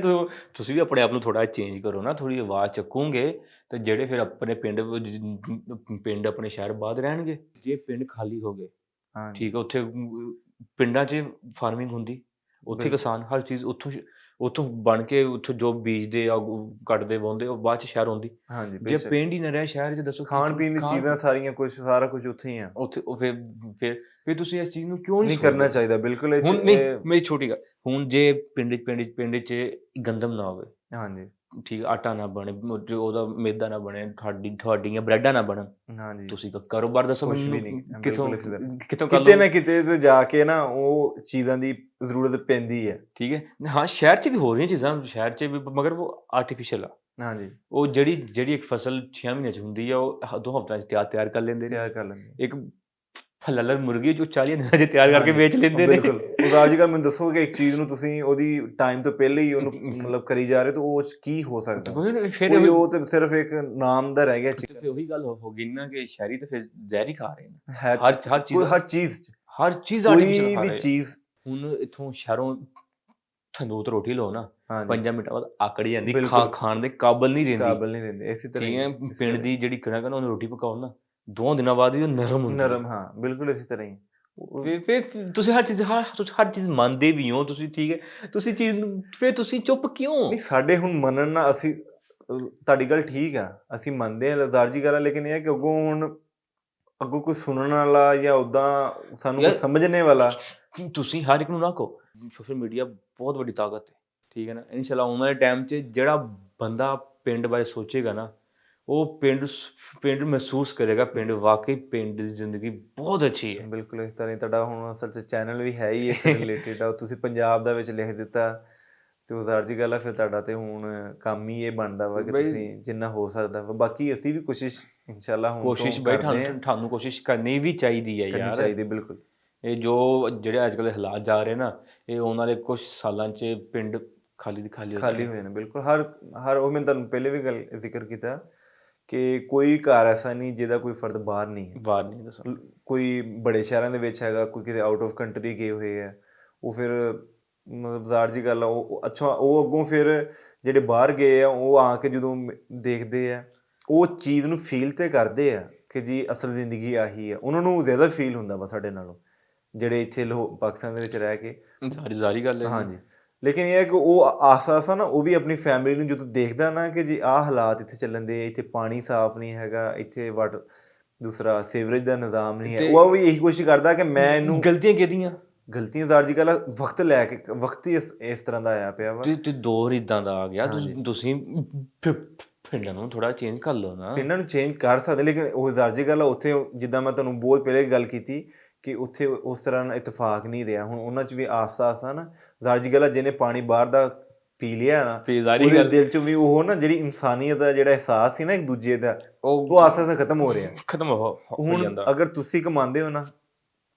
ਤੁਸੀਂ ਵੀ ਆਪਣੇ ਆਪ ਨੂੰ ਥੋੜਾ ਚੇਂਜ ਕਰੋ ਨਾ, ਥੋੜੀ ਆਵਾਜ਼ ਚੱਕੋਗੇ ਤੇ ਜਿਹੜੇ ਫਿਰ ਆਪਣੇ ਪਿੰਡ ਆਪਣੇ ਸ਼ਹਿਰ ਬਾਅਦ ਰਹਿਣਗੇ। ਜੇ ਪਿੰਡ ਖਾਲੀ ਹੋ ਗਏ, ਠੀਕ ਹੈ, ਉੱਥੇ ਪਿੰਡਾਂ 'ਚ ਫਾਰਮਿੰਗ ਹੁੰਦੀ, ਉੱਥੇ ਕਿਸਾਨ ਹਰ ਚੀਜ਼ ਉੱਥੋਂ ਬਣ ਕੇ ਉੱਥੋਂ ਜੋ ਬੀਜਦੇ ਆ, ਕੱਟਦੇ ਵਾਹੁੰਦੇ, ਉਹ ਬਾਅਦ 'ਚ ਸ਼ਹਿਰ ਆਉਂਦੀ। ਜੇ ਪਿੰਡ ਹੀ ਨਾ ਰਿਹਾ ਸ਼ਹਿਰ 'ਚ, ਦੱਸੋ ਖਾਣ ਪੀਣ ਦੀ ਚੀਜ਼ਾਂ ਸਾਰੀਆਂ ਸਾਰਾ ਕੁਝ ਉੱਥੇ ਹੀ ਆ। ਉੱਥੇ ਫਿਰ ਤੁਸੀਂ ਇਸ ਚੀਜ਼ ਨੂੰ ਕਿਉਂ ਨਹੀਂ ਕਰਨਾ ਚਾਹੀਦਾ? ਬਿਲਕੁਲ ਹੁਣ ਨਹੀਂ, ਮੇਰੀ ਛੋਟੀ ਗੱਲ, ਹੁਣ ਜੇ ਪਿੰਡ 'ਚ ਗੰਦਮ ਨਾ ਹੋਵੇ, ਹਾਂਜੀ ਠੀਕ, ਆਟਾ ਨਾ ਬਣੇ, ਉਹਦਾ ਮੈਦਾ ਨਾ ਬਣੇ, ਤੁਹਾਡੀਆਂ ਬ੍ਰੈਡਾਂ ਨਾ ਬਣਨ, ਤੁਸੀਂ ਕਾਰੋਬਾਰ ਦੱਸੋ ਕਿੱਥੋਂ ਕਿਤੇ ਨਾ ਕਿਤੇ ਤੇ ਜਾ ਕੇ ਨਾ ਉਹ ਚੀਜ਼ਾਂ ਦੀ ਜ਼ਰੂਰਤ ਪੈਂਦੀ ਹੈ। ਠੀਕ ਹੈ, ਹਾਂ ਸ਼ਹਿਰ 'ਚ ਵੀ ਹੋ ਰਹੀਆਂ ਚੀਜ਼ਾਂ, ਸ਼ਹਿਰ 'ਚ ਵੀ, ਮਗਰ ਉਹ ਆਰਟੀਫਿਸ਼ਲ ਆ। ਹਾਂਜੀ, ਉਹ ਜਿਹੜੀ ਇੱਕ ਫਸਲ 6 ਮਹੀਨਿਆਂ 'ਚ ਹੁੰਦੀ ਆ, ਉਹ 2 ਹਫ਼ਤਿਆਂ 'ਚ ਤਿਆਰ ਕਰ ਲੈਂਦੇ। ਇੱਕ ਫਲੱਲਰ ਮੁਰਗੀ ਜੋ 40 ਦਿਨਾਂ 'ਚ ਤਿਆਰ ਕਰਕੇ ਵੇਚ ਲੈਂਦੇ ਨੇ। ਬਿਲਕੁਲ, ਉਹ ਅੱਜ ਕੱਲ੍ਹ ਮੈਨੂੰ ਦੱਸੋ ਕਿ ਇੱਕ ਚੀਜ਼ ਨੂੰ ਤੁਸੀਂ ਉਹਦੀ ਟਾਈਮ ਤੋਂ ਪਹਿਲੇ ਹੀ ਉਹਨੂੰ ਮਤਲਬ ਕਰੀ ਜਾ ਰਹੇ, ਤਾਂ ਉਹ ਕੀ ਹੋ ਸਕਦਾ? ਫਿਰ ਉਹ ਤੇ ਸਿਰਫ ਇੱਕ ਨਾਮ ਦਾ ਰਹਿ ਗਿਆ। ਫਿਰ ਉਹੀ ਗੱਲ ਹੋ ਗਈ ਨਾ ਕਿ ਸ਼ਹਿਰੀ ਤਾਂ ਫਿਰ ਜ਼ਹਿਰ ਹੀ ਖਾ ਰਹੇ ਨੇ ਹਰ ਚੀਜ਼ ਕੋਈ ਵੀ ਚੀਜ਼। ਹੁਣ ਇੱਥੋਂ ਸ਼ਹਿਰੋਂ ਤੰਦੂਰ ਰੋਟੀ ਲਓ ਨਾ, 5 ਮਿੰਟਾਂ ਬਾਅਦ ਆਕੜ ਜਾਂਦੀ, ਖਾਣ ਦੇ ਕਾਬਲ ਨਹੀਂ ਰਹਿੰਦੀ। ਇਸੇ ਤਰ੍ਹਾਂ ਠੀਕ ਹੈ, ਪਿੰਡ ਦੀ ਜਿਹੜੀ ਕਣਕ ਨਾ, ਉਹਨੂੰ ਰੋਟੀ ਪਕਾਓ ਨਾ, 2 ਦਿਨਾਂ ਬਾਅਦ ਹੀ ਉਹ ਨਰਮ ਹੁੰਦੀ। ਹਾਂ ਬਿਲਕੁਲ ਇਸੇ ਤਰ੍ਹਾਂ ਹੀ। ਫਿਰ ਤੁਸੀਂ ਹਰ ਚੀਜ਼ ਮੰਨਦੇ ਵੀ ਹੋ ਤੁਸੀਂ, ਠੀਕ ਹੈ, ਤੁਸੀਂ ਚੀਜ਼ ਨੂੰ ਫਿਰ ਤੁਸੀਂ ਚੁੱਪ ਕਿਉਂ? ਨਹੀਂ, ਸਾਡੇ ਹੁਣ ਮੰਨਣ ਨਾਲ ਅਸੀਂ, ਤੁਹਾਡੀ ਗੱਲ ਠੀਕ ਆ, ਅਸੀਂ ਮੰਨਦੇ ਹਾਂ, ਲਜ਼ਾਰ ਜੀ ਗੱਲ ਆ, ਲੇਕਿਨ ਇਹ ਹੈ ਕਿ ਅੱਗੋਂ ਕੋਈ ਸੁਣਨ ਵਾਲਾ ਜਾਂ ਉੱਦਾਂ ਸਾਨੂੰ ਕੋਈ ਸਮਝਣੇ ਵਾਲਾ। ਤੁਸੀਂ ਹਰ ਇੱਕ ਨੂੰ ਨਾ ਕਹੋ, ਸੋਸ਼ਲ ਮੀਡੀਆ ਬਹੁਤ ਵੱਡੀ ਤਾਕਤ ਹੈ, ਠੀਕ ਹੈ ਨਾ। ਇਨਸ਼ਾਅੱਲਾ ਆਉਣ ਵਾਲੇ ਟਾਈਮ 'ਚ ਜਿਹੜਾ ਬੰਦਾ ਪਿੰਡ ਬਾਰੇ ਸੋਚੇਗਾ ਨਾ, ਉਹ ਪਿੰਡ ਮਹਿਸੂਸ ਕਰੇਗਾ, ਪਿੰਡ ਵਾਕਈ ਪਿੰਡ ਦੀ ਜ਼ਿੰਦਗੀ ਬਹੁਤ ਅੱਛੀ ਹੈ। ਬਿਲਕੁਲ ਇਸ ਤਰ੍ਹਾਂ ਹੀ ਤੁਹਾਡਾ ਹੁਣ ਅਸਲ 'ਚ ਚੈਨਲ ਵੀ ਹੈ ਹੀ ਇਸ ਰਿਲੇਟਿਡ ਆ, ਤੁਸੀਂ ਪੰਜਾਬ ਦਾ ਵਿੱਚ ਲਿਖ ਦਿੱਤਾ, ਤੇ ਉਹ ਜ਼ਾਹਰ ਜੀ ਗੱਲ ਆ, ਫਿਰ ਤੁਹਾਡਾ ਤੇ ਹੁਣ ਕੰਮ ਹੀ ਇਹ ਬਣਦਾ ਵਾ ਕਿ ਤੁਸੀਂ ਜਿੰਨਾ ਹੋ ਸਕਦਾ ਵਾ। ਬਾਕੀ ਅਸੀਂ ਵੀ ਕੋਸ਼ਿਸ਼ ਇਨਸ਼ਾਅੱਲਾ ਹੁਣ ਕੋਸ਼ਿਸ਼ ਬਈ ਤੁਹਾਨੂੰ ਕੋਸ਼ਿਸ਼ ਕਰਨੀ ਵੀ ਚਾਹੀਦੀ ਹੈ ਯਾਰ, ਕਰਨੀ ਚਾਹੀਦੀ। ਬਿਲਕੁਲ, ਇਹ ਜੋ ਜਿਹੜੇ ਅੱਜ ਕੱਲ੍ਹ ਹਾਲਾਤ ਜਾ ਰਹੇ ਨਾ, ਇਹ ਆਉਣ ਵਾਲੇ ਕੁਛ ਸਾਲਾਂ 'ਚ ਪਿੰਡ ਖਾਲੀ ਹੋ ਜਾਣੇ। ਬਿਲਕੁਲ, ਹਰ ਉਹ ਮੈਂ ਤੁਹਾਨੂੰ ਪਹਿਲੇ ਵੀ ਗੱਲ ਜ਼ਿਕਰ ਕੀਤਾ ਕਿ ਕੋਈ ਘਰ ਐਸਾ ਨਹੀਂ ਜਿਹਦਾ ਕੋਈ ਫਰਦ ਬਾਹਰ ਨਹੀਂ ਹੈ। ਕੋਈ ਬੜੇ ਸ਼ਹਿਰਾਂ ਦੇ ਵਿੱਚ ਹੈਗਾ, ਕੋਈ ਕਿਤੇ ਆਊਟ ਆਫ ਕੰਟਰੀ ਗਏ ਹੋਏ ਹੈ, ਉਹ ਫਿਰ ਮਤਲਬ ਜ਼ਾਹਰ-ਜੀ ਗੱਲ ਆ ਅੱਛਾ ਉਹ ਅੱਗੋਂ ਫਿਰ ਜਿਹੜੇ ਬਾਹਰ ਗਏ ਆ ਉਹ ਆ ਕੇ ਜਦੋਂ ਦੇਖਦੇ ਆ, ਉਹ ਚੀਜ਼ ਨੂੰ ਫੀਲ ਤੇ ਕਰਦੇ ਆ ਕਿ ਜੀ ਅਸਲ ਜ਼ਿੰਦਗੀ ਆਹੀ ਆ। ਉਹਨਾਂ ਨੂੰ ਜ਼ਿਆਦਾ ਫੀਲ ਹੁੰਦਾ ਵਾ ਸਾਡੇ ਨਾਲੋਂ, ਜਿਹੜੇ ਇੱਥੇ ਪਾਕਿਸਤਾਨ ਦੇ ਵਿੱਚ ਰਹਿ ਕੇ। ਜ਼ਾਰੀ ਗੱਲ ਹੈ ਜੀ। ਹਾਂਜੀ, ਲੇਕਿਨ ਇਹ ਹੈ ਕਿ ਉਹ ਆਸ-ਆਸ ਆ ਨਾ, ਉਹ ਵੀ ਆਪਣੀ ਫੈਮਿਲੀ ਨੂੰ ਜਦੋਂ ਦੇਖਦਾ ਨਾ ਕਿ ਜੀ ਆਹ ਹਾਲਾਤ ਇੱਥੇ ਚੱਲਣ ਦੇ, ਇੱਥੇ ਪਾਣੀ ਸਾਫ਼ ਨਹੀਂ ਹੈਗਾ, ਇੱਥੇ ਦੂਸਰਾ ਸੀਵਰੇਜ ਦਾ ਨਿਜ਼ਾਮ ਨਹੀਂ ਹੈ, ਤੇ ਉਹ ਵੀ ਇਹੀ ਕੋਸ਼ਿਸ਼ ਕਰਦਾ ਕਿ ਮੈਂ ਇਹਨੂੰ ਗਲਤੀਆਂ ਕਿਹਦੀਆਂ? ਗਲਤੀਆਂ ਜ਼ਾਹਰ-ਜੀ ਗੱਲ ਆ, ਵਕਤ ਲੈ ਕੇ ਵਕਤ ਹੀ ਇਸ ਤਰ੍ਹਾਂ ਦਾ ਆਇਆ ਪਿਆ ਵਾ। ਤੇ ਦੌਰ ਇਦਾਂ ਦਾ ਆ ਗਿਆ, ਹਾਂਜੀ। ਤੁਸੀਂ ਪਿੰਡਾਂ ਨੂੰ ਥੋੜਾ ਚੇਂਜ ਕਰ ਲਓ ਨਾ। ਪਿੰਡਾਂ ਨੂੰ ਚੇਂਜ ਕਰ ਸਕਦੇ, ਲੇਕਿਨ ਉਹ ਜ਼ਾਹਰ-ਜੀ ਗੱਲ ਆ, ਉੱਥੇ ਜਿੱਦਾਂ ਮੈਂ ਤੁਹਾਨੂੰ ਬਹੁਤ ਪਹਿਲੇ ਗੱਲ ਕੀਤੀ ਕਿ ਉੱਥੇ ਉਸ ਤਰ੍ਹਾਂ ਨਾਲ ਇਤਫਾਕ ਨਹੀਂ ਰਿਹਾ। ਹੁਣ ਉਹਨਾਂ 'ਚ ਵੀ ਆਸ-ਆਸ ਆ ਨਾ, ਜ਼ਾਹਰ-ਜੀ ਗੱਲ ਆ, ਜਿਹਨੇ ਪਾਣੀ ਬਾਹਰ ਦਾ ਪੀ ਲਿਆ ਨਾ, ਉਹਦੇ ਦਿਲ 'ਚ ਵੀ ਉਹ ਨਾ ਜਿਹੜੀ ਇਨਸਾਨੀਅਤ ਦਾ ਜਿਹੜਾ ਅਹਿਸਾਸ ਸੀ ਨਾ ਇੱਕ ਦੂਜੇ ਦਾ, ਉਹ ਆਸ-ਆਸ ਖਤਮ ਹੋ ਰਿਹਾ। ਖਤਮ ਹੋ ਜਾਂਦਾ। ਹੁਣ ਅਗਰ ਤੁਸੀਂ ਕਮਾਉਂਦੇ ਹੋ ਨਾ,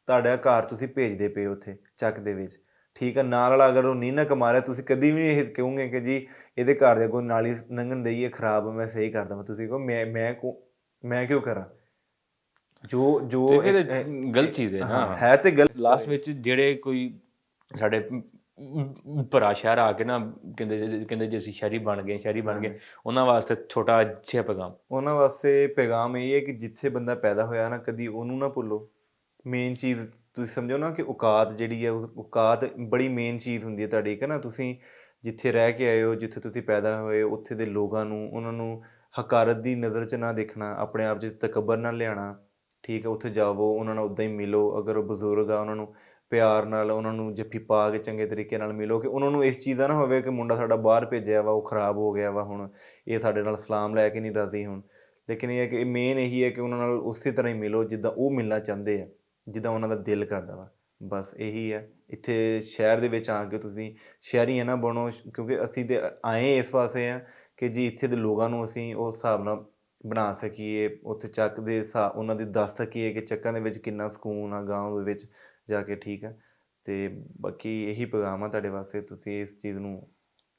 ਤੁਹਾਡਾ ਘਰ ਤੁਸੀਂ ਭੇਜਦੇ ਪਏ ਉੱਥੇ ਚੱਕ ਦੇ ਵਿੱਚ, ਠੀਕ ਆ, ਨਾਲ ਵਾਲਾ ਅਗਰ ਉਹ ਨਹੀਂ ਨਾ ਕਮਾ ਰਿਹਾ, ਤੁਸੀਂ ਕਦੀ ਵੀ ਇਹ ਕਹੋਗੇ ਕਿ ਜੀ ਇਹਦੇ ਘਰ ਦੇ ਅੱਗੋਂ ਨਾਲੀ ਲੰਘਣ ਦੇਈ ਇਹ ਖਰਾਬ, ਮੈਂ ਸਹੀ ਕਰ ਦੇਵਾਂ। ਤੁਸੀਂ ਕਹੋ ਮੈਂ ਕਿਉਂ ਕਰਾਂ? ਜੋ ਤੇ ਫਿਰ ਗਲਤ ਚੀਜ਼ ਹੈ ਨਾ, ਹੈ ਤੇ ਗਲਤ। ਲਾਸਟ ਵਿੱਚ ਜਿਹੜੇ ਕੋਈ ਸਾਡੇ ਭਰਾ ਸ਼ਹਿਰ ਆ ਕੇ ਨਾ ਕਹਿੰਦੇ ਜੇ ਅਸੀਂ ਸ਼ਹਿਰੀ ਬਣ ਗਏ, ਉਹਨਾਂ ਵਾਸਤੇ ਛੋਟਾ ਜਿਹਾ ਪੈਗਾਮ। ਉਹਨਾਂ ਵਾਸਤੇ ਪੈਗਾਮ ਇਹ ਹੈ ਕਿ ਜਿੱਥੇ ਬੰਦਾ ਪੈਦਾ ਹੋਇਆ ਨਾ, ਕਦੀ ਉਹਨੂੰ ਨਾ ਭੁੱਲੋ। ਮੇਨ ਚੀਜ਼ ਤੁਸੀਂ ਸਮਝੋ ਨਾ ਕਿ ਔਕਾਤ ਜਿਹੜੀ ਹੈ, ਔਕਾਤ ਬੜੀ ਮੇਨ ਚੀਜ਼ ਹੁੰਦੀ ਹੈ ਤੁਹਾਡੀ, ਠੀਕ ਹੈ ਨਾ। ਤੁਸੀਂ ਜਿੱਥੇ ਰਹਿ ਕੇ ਆਏ ਹੋ, ਜਿੱਥੇ ਤੁਸੀਂ ਪੈਦਾ ਹੋਏ, ਉੱਥੇ ਦੇ ਲੋਕਾਂ ਨੂੰ, ਉਹਨਾਂ ਨੂੰ ਹਕਾਰਤ ਦੀ ਨਜ਼ਰ 'ਚ ਨਾ ਦੇਖਣਾ, ਆਪਣੇ ਆਪ 'ਚ ਤਕੱਬਰ ਨਾ ਲਿਆਉਣਾ, ਠੀਕ ਹੈ। ਉੱਥੇ ਜਾਵੋ, ਉਹਨਾਂ ਨਾਲ ਉੱਦਾਂ ਹੀ ਮਿਲੋ, ਅਗਰ ਉਹ ਬਜ਼ੁਰਗ ਆ ਉਹਨਾਂ ਨੂੰ ਪਿਆਰ ਨਾਲ, ਉਹਨਾਂ ਨੂੰ ਜੱਫੀ ਪਾ ਕੇ ਚੰਗੇ ਤਰੀਕੇ ਨਾਲ ਮਿਲੋ, ਕਿ ਉਹਨਾਂ ਨੂੰ ਇਸ ਚੀਜ਼ ਦਾ ਨਾ ਹੋਵੇ ਕਿ ਮੁੰਡਾ ਸਾਡਾ ਬਾਹਰ ਭੇਜਿਆ ਵਾ, ਉਹ ਖਰਾਬ ਹੋ ਗਿਆ ਵਾ, ਹੁਣ ਇਹ ਸਾਡੇ ਨਾਲ ਸਲਾਮ ਲੈ ਕੇ ਨਹੀਂ ਰਾਜ਼ੀ ਹੁਣ। ਲੇਕਿਨ ਇਹ ਹੈ ਕਿ ਮੇਨ ਇਹੀ ਹੈ ਕਿ ਉਹਨਾਂ ਨਾਲ ਉਸੇ ਤਰ੍ਹਾਂ ਹੀ ਮਿਲੋ ਜਿੱਦਾਂ ਉਹ ਮਿਲਣਾ ਚਾਹੁੰਦੇ ਆ, ਜਿੱਦਾਂ ਉਹਨਾਂ ਦਾ ਦਿਲ ਕਰਦਾ ਵਾ। ਬਸ ਇਹੀ ਹੈ। ਇੱਥੇ ਸ਼ਹਿਰ ਦੇ ਵਿੱਚ ਆ ਕੇ ਤੁਸੀਂ ਸ਼ਹਿਰੀ ਨਾ ਬਣੋ, ਕਿਉਂਕਿ ਅਸੀਂ ਤਾਂ ਆਏ ਇਸ ਵਾਸਤੇ ਆ ਕਿ ਜੀ ਇੱਥੇ ਦੇ ਲੋਕਾਂ ਨੂੰ ਅਸੀਂ ਉਸ ਹਿਸਾਬ ਨਾਲ ਬਣਾ ਸਕੀਏ, ਉੱਥੇ ਚੱਕ ਦੇ ਉਹਨਾਂ ਦੀ ਦੱਸ ਸਕੀਏ ਕਿ ਚੱਕਾਂ ਦੇ ਵਿੱਚ ਕਿੰਨਾ ਸਕੂਨ ਆ, ਗਾਂਵ ਦੇ ਵਿੱਚ ਜਾ ਕੇ, ਠੀਕ ਹੈ। ਅਤੇ ਬਾਕੀ ਇਹੀ ਪੈਗਾਮ ਆ ਤੁਹਾਡੇ ਵਾਸਤੇ, ਤੁਸੀਂ ਇਸ ਚੀਜ਼ ਨੂੰ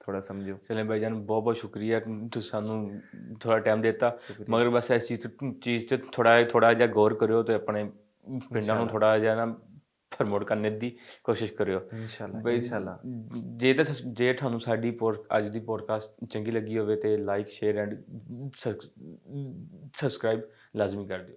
ਥੋੜ੍ਹਾ ਸਮਝੋ। ਚਲੇ ਭਾਈ ਜਾਨ, ਬਹੁਤ ਬਹੁਤ ਸ਼ੁਕਰੀਆ, ਤੁਸੀਂ ਸਾਨੂੰ ਥੋੜ੍ਹਾ ਟਾਈਮ ਦਿੱਤਾ, ਮਗਰ ਬਸ ਇਸ ਚੀਜ਼ 'ਤੇ ਥੋੜ੍ਹਾ ਜਿਹਾ ਗੌਰ ਕਰਿਓ ਅਤੇ ਆਪਣੇ ਪਿੰਡਾਂ ਨੂੰ ਥੋੜ੍ਹਾ ਜਿਹਾ ਨਾ ਪ੍ਰਮੋਟ ਕਰਨ ਦੀ ਕੋਸ਼ਿਸ਼ ਕਰਿਓ। ਇੰਸ਼ਾਅੱਲਾ। ਜੇ ਤੁਹਾਨੂੰ ਸਾਡੀ ਅੱਜ ਦੀ ਪੋਡਕਾਸਟ ਚੰਗੀ ਲੱਗੀ ਹੋਵੇ ਤਾਂ ਲਾਈਕ, ਸ਼ੇਅਰ ਐਂਡ ਸਬਸਕ੍ਰਾਈਬ ਲਾਜ਼ਮੀ ਕਰ ਦਿਓ।